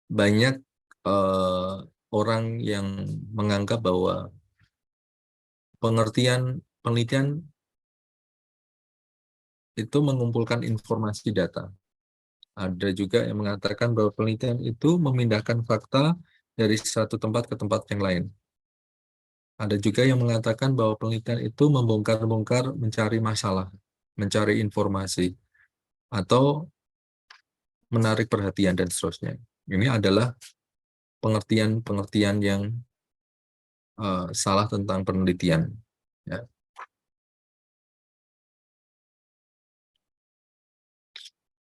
banyak eh, orang yang menganggap bahwa penelitian itu mengumpulkan informasi data. Ada juga yang mengatakan bahwa penelitian itu memindahkan fakta dari satu tempat ke tempat yang lain. Ada juga yang mengatakan bahwa penelitian itu membongkar-bongkar, mencari masalah, mencari informasi, atau menarik perhatian dan seterusnya. Ini adalah pengertian-pengertian yang salah tentang penelitian. Ya.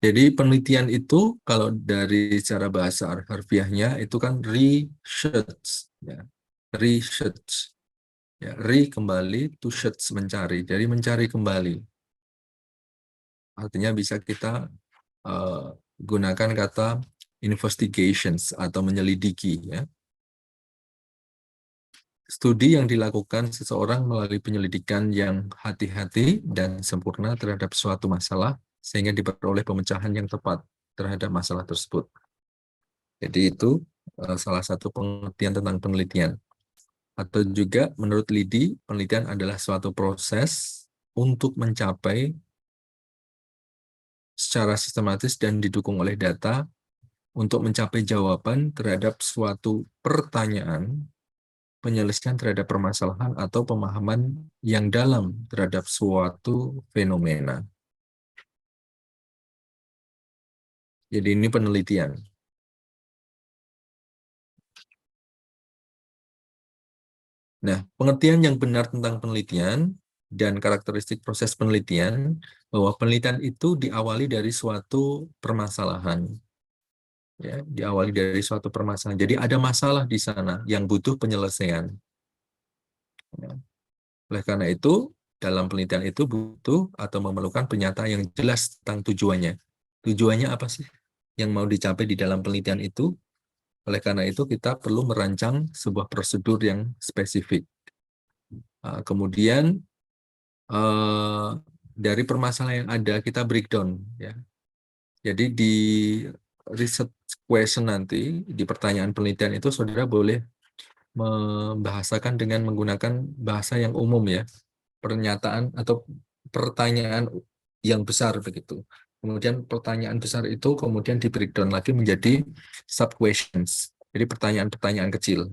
Jadi penelitian itu kalau dari cara bahasa harfiahnya itu kan research, ya. Research, ya. Re kembali, to search mencari. Jadi mencari kembali. Artinya bisa kita uh, gunakan kata investigations atau menyelidiki, ya. Studi yang dilakukan seseorang melalui penyelidikan yang hati-hati dan sempurna terhadap suatu masalah sehingga diperoleh pemecahan yang tepat terhadap masalah tersebut. Jadi itu salah satu pengertian tentang penelitian. Atau juga menurut Lidi, penelitian adalah suatu proses untuk mencapai secara sistematis dan didukung oleh data untuk mencapai jawaban terhadap suatu pertanyaan, penyelesaian terhadap permasalahan atau pemahaman yang dalam terhadap suatu fenomena. Jadi ini penelitian. Nah, pengertian yang benar tentang penelitian dan karakteristik proses penelitian, bahwa penelitian itu diawali dari suatu permasalahan. Ya, diawali dari suatu permasalahan. Jadi ada masalah di sana yang butuh penyelesaian. Ya. Oleh karena itu, dalam penelitian itu butuh atau memerlukan pernyataan yang jelas tentang tujuannya. Tujuannya apa sih yang mau dicapai di dalam penelitian itu? Oleh karena itu, kita perlu merancang sebuah prosedur yang spesifik. Kemudian, dari permasalahan yang ada, kita breakdown. Ya. Jadi di research question nanti, di pertanyaan penelitian itu, saudara boleh membahasakan dengan menggunakan bahasa yang umum ya. Pernyataan atau pertanyaan yang besar begitu. Kemudian pertanyaan besar itu kemudian di breakdown lagi menjadi sub questions. Jadi pertanyaan-pertanyaan kecil.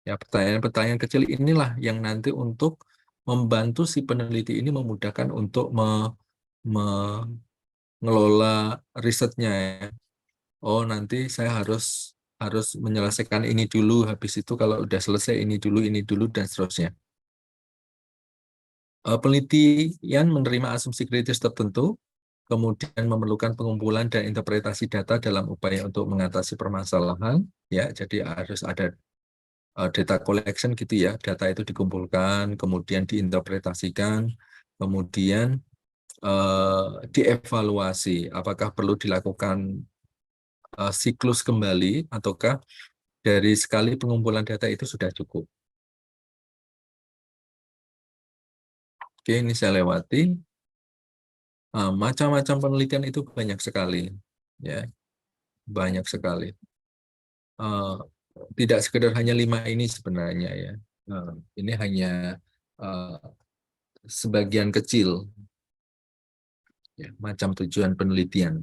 Ya, pertanyaan-pertanyaan kecil inilah yang nanti untuk membantu si peneliti ini memudahkan untuk mengelola risetnya. Oh, nanti saya harus harus menyelesaikan ini dulu, habis itu kalau udah selesai ini dulu, dan seterusnya. Penelitian menerima asumsi kritis tertentu, kemudian memerlukan pengumpulan dan interpretasi data dalam upaya untuk mengatasi permasalahan. Ya, jadi harus ada data collection gitu ya, data itu dikumpulkan, kemudian diinterpretasikan, kemudian dievaluasi, apakah perlu dilakukan siklus kembali, ataukah dari sekali pengumpulan data itu sudah cukup. Oke, ini saya lewati. Macam-macam penelitian itu banyak sekali, ya, banyak sekali. Eh, Tidak sekedar hanya 5 ini sebenarnya ya. Ini hanya eh, sebagian kecil, ya, macam tujuan penelitian.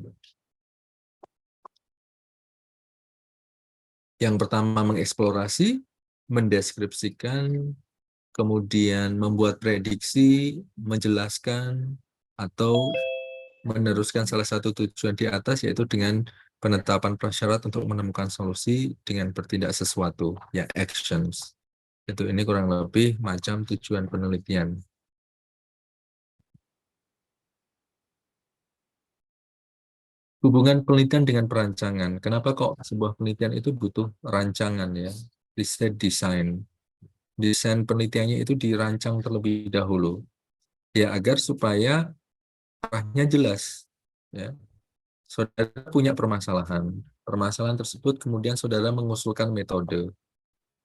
Yang pertama mengeksplorasi, mendeskripsikan, kemudian membuat prediksi, menjelaskan, atau meneruskan salah satu tujuan di atas, yaitu dengan penetapan prasyarat untuk menemukan solusi dengan bertindak sesuatu, ya actions. Itu ini kurang lebih macam tujuan penelitian. Hubungan penelitian dengan perancangan. Kenapa kok sebuah penelitian itu butuh rancangan ya? Riset desain. Desain penelitiannya itu dirancang terlebih dahulu. Ya agar supaya arahnya jelas. Ya. Saudara punya permasalahan. Permasalahan tersebut kemudian saudara mengusulkan metode.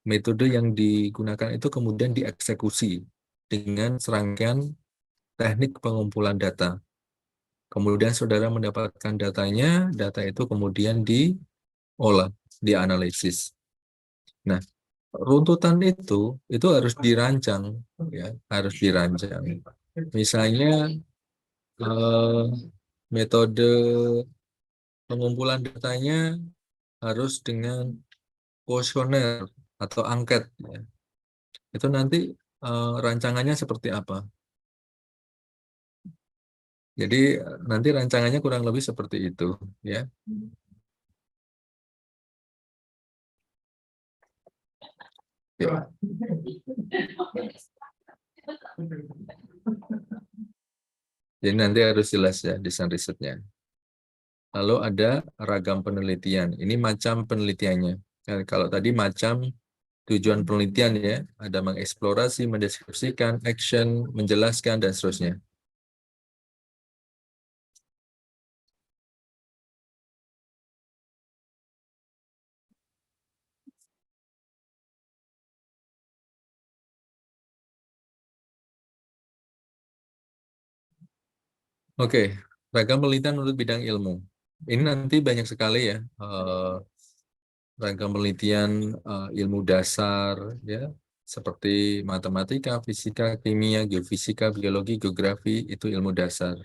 Metode yang digunakan itu kemudian dieksekusi dengan serangkaian teknik pengumpulan data. Kemudian saudara mendapatkan datanya, data itu kemudian diolah, dianalisis. Nah, runtutan itu harus dirancang, ya, harus dirancang. Misalnya metode pengumpulan datanya harus dengan kuesioner atau angket, ya. Itu nanti rancangannya seperti apa? Jadi nanti rancangannya kurang lebih seperti itu, ya. Ya. Jadi nanti harus jelas ya desain risetnya. Lalu ada ragam penelitian. Ini macam penelitiannya. Nah, kalau tadi macam tujuan penelitian ya, ada mengeksplorasi, mendeskripsikan, action, menjelaskan, dan seterusnya. Oke, ragam penelitian menurut bidang ilmu. Ini nanti banyak sekali ya, ragam penelitian ilmu dasar, ya, seperti matematika, fisika, kimia, geofisika, biologi, geografi, itu ilmu dasar.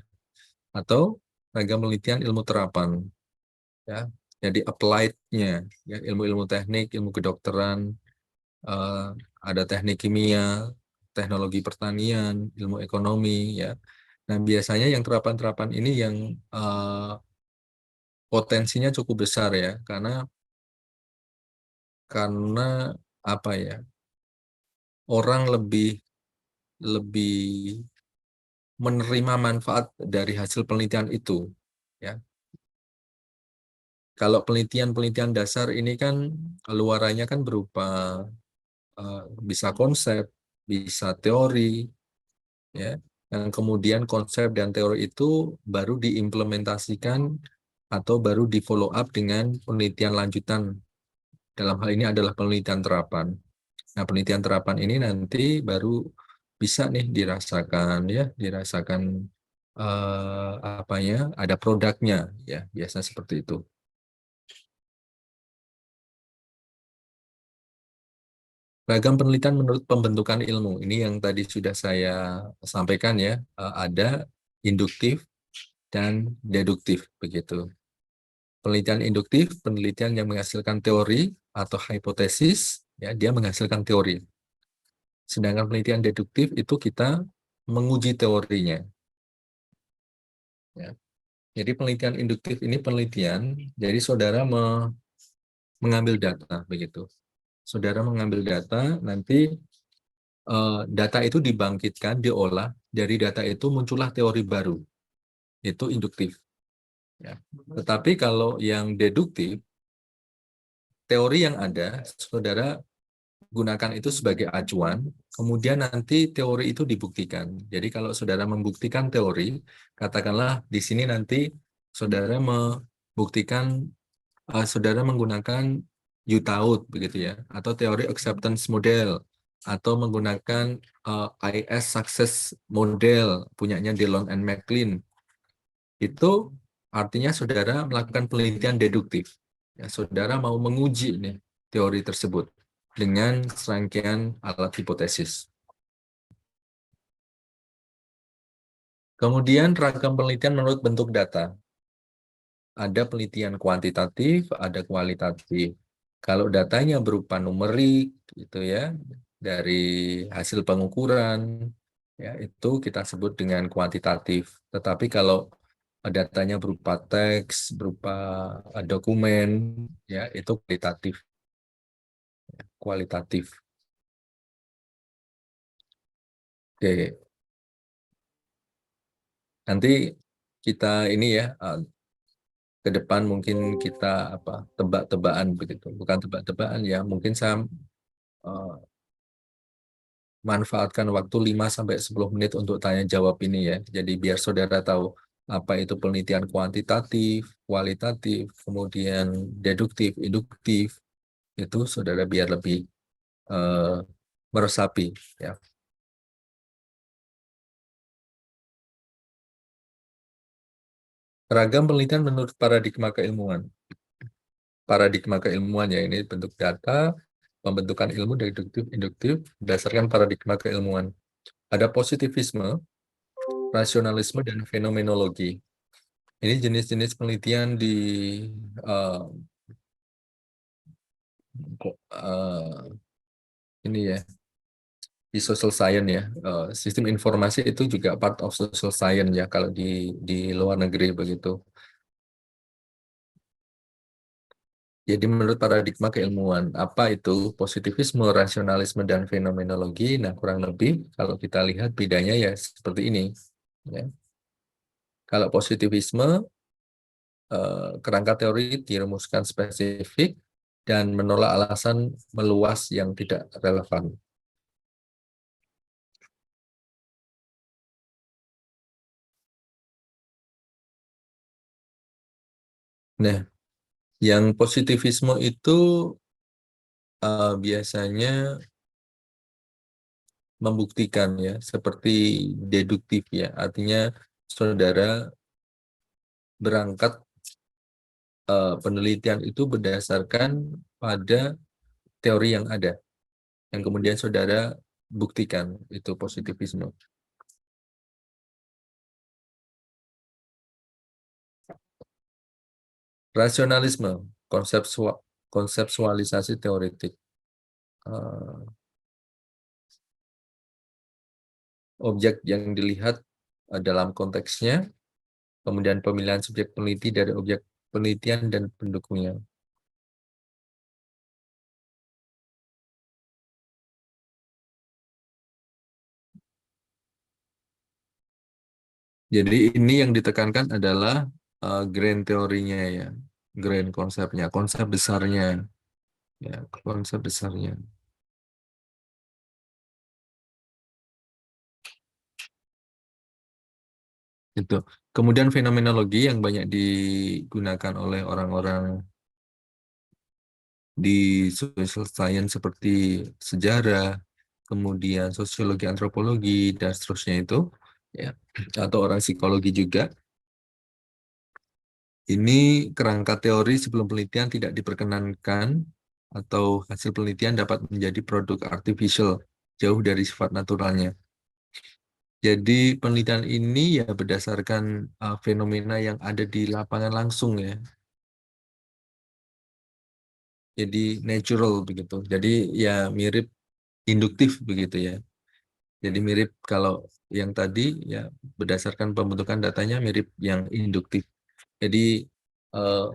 Atau ragam penelitian ilmu terapan, ya, jadi applied-nya, ya, ilmu-ilmu teknik, ilmu kedokteran, eh, ada teknik kimia, teknologi pertanian, ilmu ekonomi, ya. Nah, biasanya yang terapan-terapan ini yang potensinya cukup besar ya, karena apa ya? Orang lebih lebih menerima manfaat dari hasil penelitian itu, ya. Kalau penelitian-penelitian dasar ini kan luarannya kan berupa bisa konsep, bisa teori, ya. Yang kemudian konsep dan teori itu baru diimplementasikan atau baru di follow up dengan penelitian lanjutan. Dalam hal ini adalah penelitian terapan. Nah, penelitian terapan ini nanti baru bisa nih dirasakan ya, dirasakan apa ya, ada produknya ya, biasa seperti itu. Ragam penelitian menurut pembentukan ilmu. Ini yang tadi sudah saya sampaikan ya, ada induktif dan deduktif begitu. Penelitian induktif, penelitian yang menghasilkan teori atau hipotesis, ya, dia menghasilkan teori. Sedangkan penelitian deduktif itu kita menguji teorinya. Ya. Jadi penelitian induktif ini penelitian, jadi saudara mengambil data begitu. Saudara mengambil data, nanti data itu dibangkitkan, diolah, dari data itu muncullah teori baru, itu induktif. Ya. Tetapi kalau yang deduktif, teori yang ada, saudara gunakan itu sebagai acuan, kemudian nanti teori itu dibuktikan. Jadi kalau saudara membuktikan teori, katakanlah di sini nanti saudara membuktikan, saudara menggunakan U-Taut begitu ya, atau teori acceptance model, atau menggunakan IS success model punyanya Dillon and McLean. Itu artinya saudara melakukan penelitian deduktif. Ya, saudara mau menguji nih teori tersebut dengan serangkaian alat hipotesis. Kemudian ragam penelitian menurut bentuk data. Ada penelitian kuantitatif, ada kualitatif. Kalau datanya berupa numerik, gitu ya, dari hasil pengukuran, ya itu kita sebut dengan kuantitatif. Tetapi kalau datanya berupa teks, berupa dokumen, ya itu kualitatif. Kualitatif. Oke, nanti kita ini ya ke depan mungkin kita tebak-tebakan begitu, bukan tebak-tebakan ya, mungkin saya eh, manfaatkan waktu 5-10 menit untuk tanya jawab ini ya. Jadi biar saudara tahu apa itu penelitian kuantitatif, kualitatif, kemudian deduktif, induktif, itu saudara biar lebih eh, meresapi ya. Ragam penelitian menurut paradigma keilmuan. Paradigma keilmuan ya, ini bentuk data, pembentukan ilmu deduktif, induktif berdasarkan paradigma keilmuan. Ada positivisme, rasionalisme, dan fenomenologi. Ini jenis-jenis penelitian di uh, ini ya, di social science ya. Sistem informasi itu juga part of social science ya kalau di luar negeri begitu. Jadi menurut paradigma keilmuan, apa itu positivisme, rasionalisme, dan fenomenologi? Nah, kurang lebih kalau kita lihat bedanya ya seperti ini. Ya. Kalau positivisme, kerangka teori dirumuskan spesifik dan menolak alasan meluas yang tidak relevan. Nah, yang positivisme itu biasanya membuktikan ya, seperti deduktif ya, artinya saudara berangkat penelitian itu berdasarkan pada teori yang ada, yang kemudian saudara buktikan, itu positivisme. Rasionalisme, konseptualisasi teoretik. Objek yang dilihat dalam konteksnya, kemudian pemilihan subjek peneliti dari objek penelitian dan pendukungnya. Jadi ini yang ditekankan adalah grand teorinya ya, grand konsepnya, konsep besarnya, ya konsep besarnya. Itu. Kemudian fenomenologi yang banyak digunakan oleh orang-orang di social science seperti sejarah, kemudian sosiologi, antropologi, dan seterusnya itu, ya, atau orang psikologi juga. Ini kerangka teori sebelum penelitian tidak diperkenankan atau hasil penelitian dapat menjadi produk artificial, jauh dari sifat naturalnya. Jadi penelitian ini ya berdasarkan fenomena yang ada di lapangan langsung ya. Jadi natural begitu. Jadi ya mirip induktif begitu ya. Jadi mirip kalau yang tadi ya berdasarkan pembentukan datanya mirip yang induktif. Jadi eh,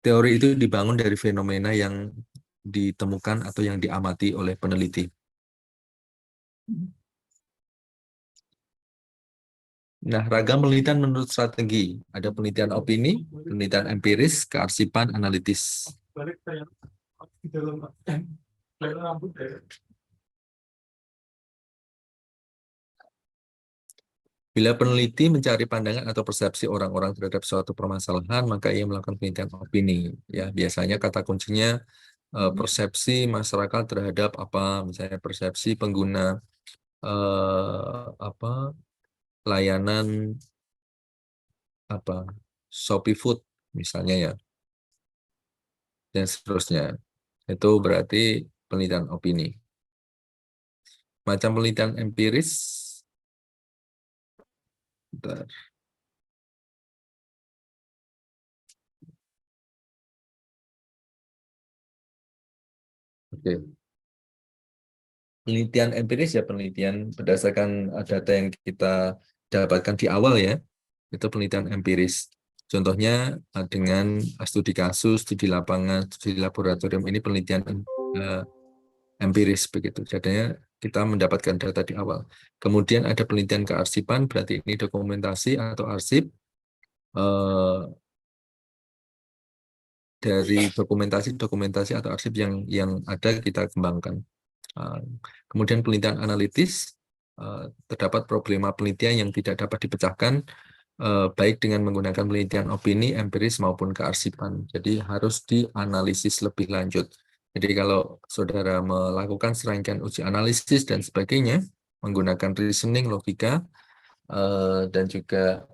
teori itu dibangun dari fenomena yang ditemukan atau yang diamati oleh peneliti. Nah, ragam penelitian menurut strategi. Ada penelitian opini, penelitian empiris, kearsipan, analitis. Bila peneliti mencari pandangan atau persepsi orang-orang terhadap suatu permasalahan, maka ia melakukan penelitian opini. Ya, biasanya kata kuncinya persepsi masyarakat terhadap apa, misalnya persepsi pengguna apa layanan apa Shopee Food misalnya ya, dan seterusnya. Itu berarti penelitian opini. Macam penelitian empiris, bentar. Oke. Penelitian empiris ya penelitian berdasarkan data yang kita dapatkan di awal ya, itu penelitian empiris. Contohnya dengan studi kasus, studi lapangan, studi laboratorium, ini penelitian eh, empiris begitu. Jadinya kita mendapatkan data di awal. Kemudian ada penelitian kearsipan, berarti ini dokumentasi atau arsip dari dokumentasi atau arsip yang ada kita kembangkan. Kemudian penelitian analitis, terdapat problema penelitian yang tidak dapat dipecahkan baik dengan menggunakan penelitian opini, empiris maupun kearsipan. Jadi harus dianalisis lebih lanjut. Jadi kalau saudara melakukan serangkaian uji analisis dan sebagainya, menggunakan reasoning, logika, dan juga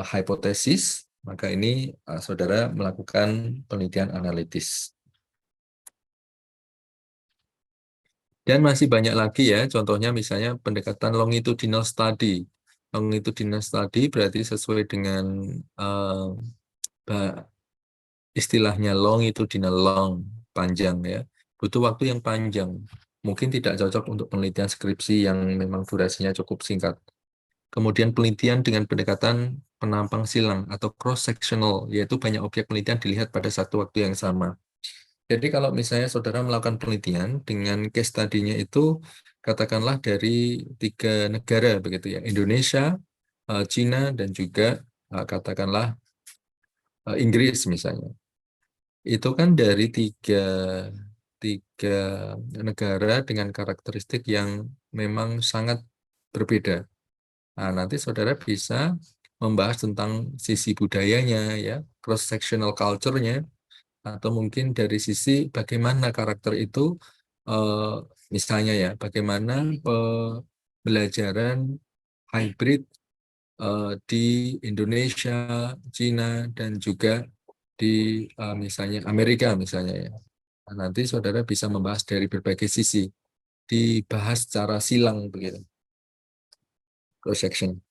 hipotesis, maka ini saudara melakukan penelitian analitis. Dan masih banyak lagi ya, contohnya misalnya pendekatan longitudinal study. Longitudinal study berarti sesuai dengan istilahnya longitudinal long, panjang ya. Butuh waktu yang panjang. Mungkin tidak cocok untuk penelitian skripsi yang memang durasinya cukup singkat. Kemudian penelitian dengan pendekatan penampang silang atau cross-sectional, yaitu banyak objek penelitian dilihat pada satu waktu yang sama. Jadi kalau misalnya saudara melakukan penelitian dengan case study-nya itu katakanlah dari 3 negara begitu ya, Indonesia, Cina, dan juga katakanlah Inggris misalnya. Itu kan dari tiga negara dengan karakteristik yang memang sangat berbeda. Nah, nanti saudara bisa membahas tentang sisi budayanya, ya, cross-sectional culture-nya, atau mungkin dari sisi bagaimana karakter itu, eh, misalnya ya, bagaimana pembelajaran hybrid di Indonesia, Cina, dan juga di misalnya Amerika misalnya ya. Nah, nanti saudara bisa membahas dari berbagai sisi, dibahas secara silang begitu, cross section.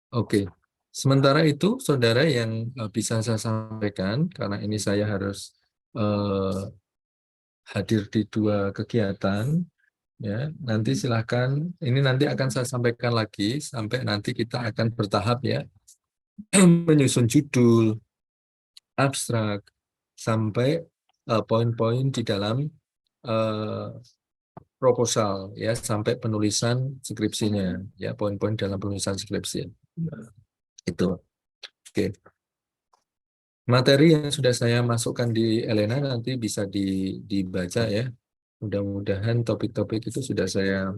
Oke. Sementara itu saudara yang bisa saya sampaikan karena ini saya harus eh, hadir di 2 kegiatan ya. Nanti silahkan, ini nanti akan saya sampaikan lagi sampai nanti kita akan bertahap ya menyusun judul, abstrak, sampai poin-poin di dalam eh, proposal ya, sampai penulisan skripsinya ya, poin-poin dalam penulisan skripsi itu. Oke. Materi yang sudah saya masukkan di Elena nanti bisa dibaca ya. Mudah-mudahan topik-topik itu sudah saya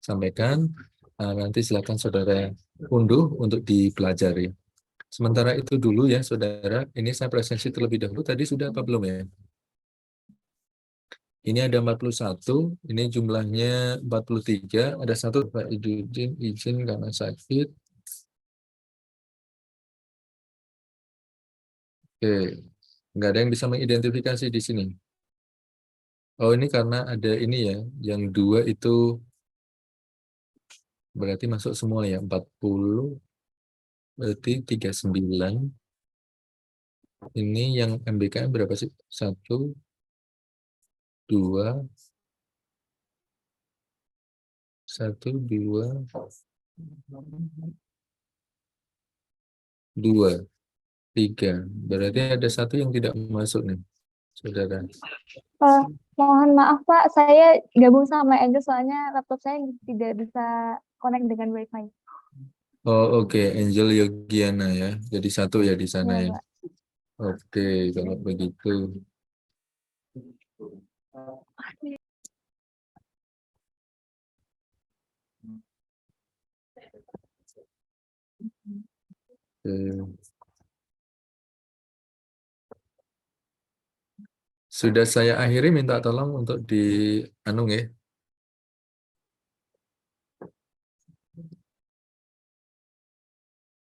sampaikan. Nanti silakan saudara unduh untuk dipelajari. Sementara itu dulu ya saudara, ini saya presentasi terlebih dahulu. Tadi sudah apa belum ya? Ini ada 41, ini jumlahnya 43, ada satu Pak izin karena sakit. Oke, nggak ada yang bisa mengidentifikasi di sini. Oh ini karena ada ini ya, yang 2 itu berarti masuk semua ya, 40, berarti 39. Ini yang MBKM berapa sih? 1, 2, 1, 2, 2, 3. Berarti ada satu yang tidak masuk nih, saudara. Eh, mohon maaf Pak, saya gabung sama Angel soalnya laptop saya tidak bisa connect dengan WiFi. Oh, oke, Angel Yogiana ya. Jadi satu ya di sana Ya ya. Pak. Oke, kalau begitu. Oke. Sudah saya akhiri, minta tolong untuk di anu ya,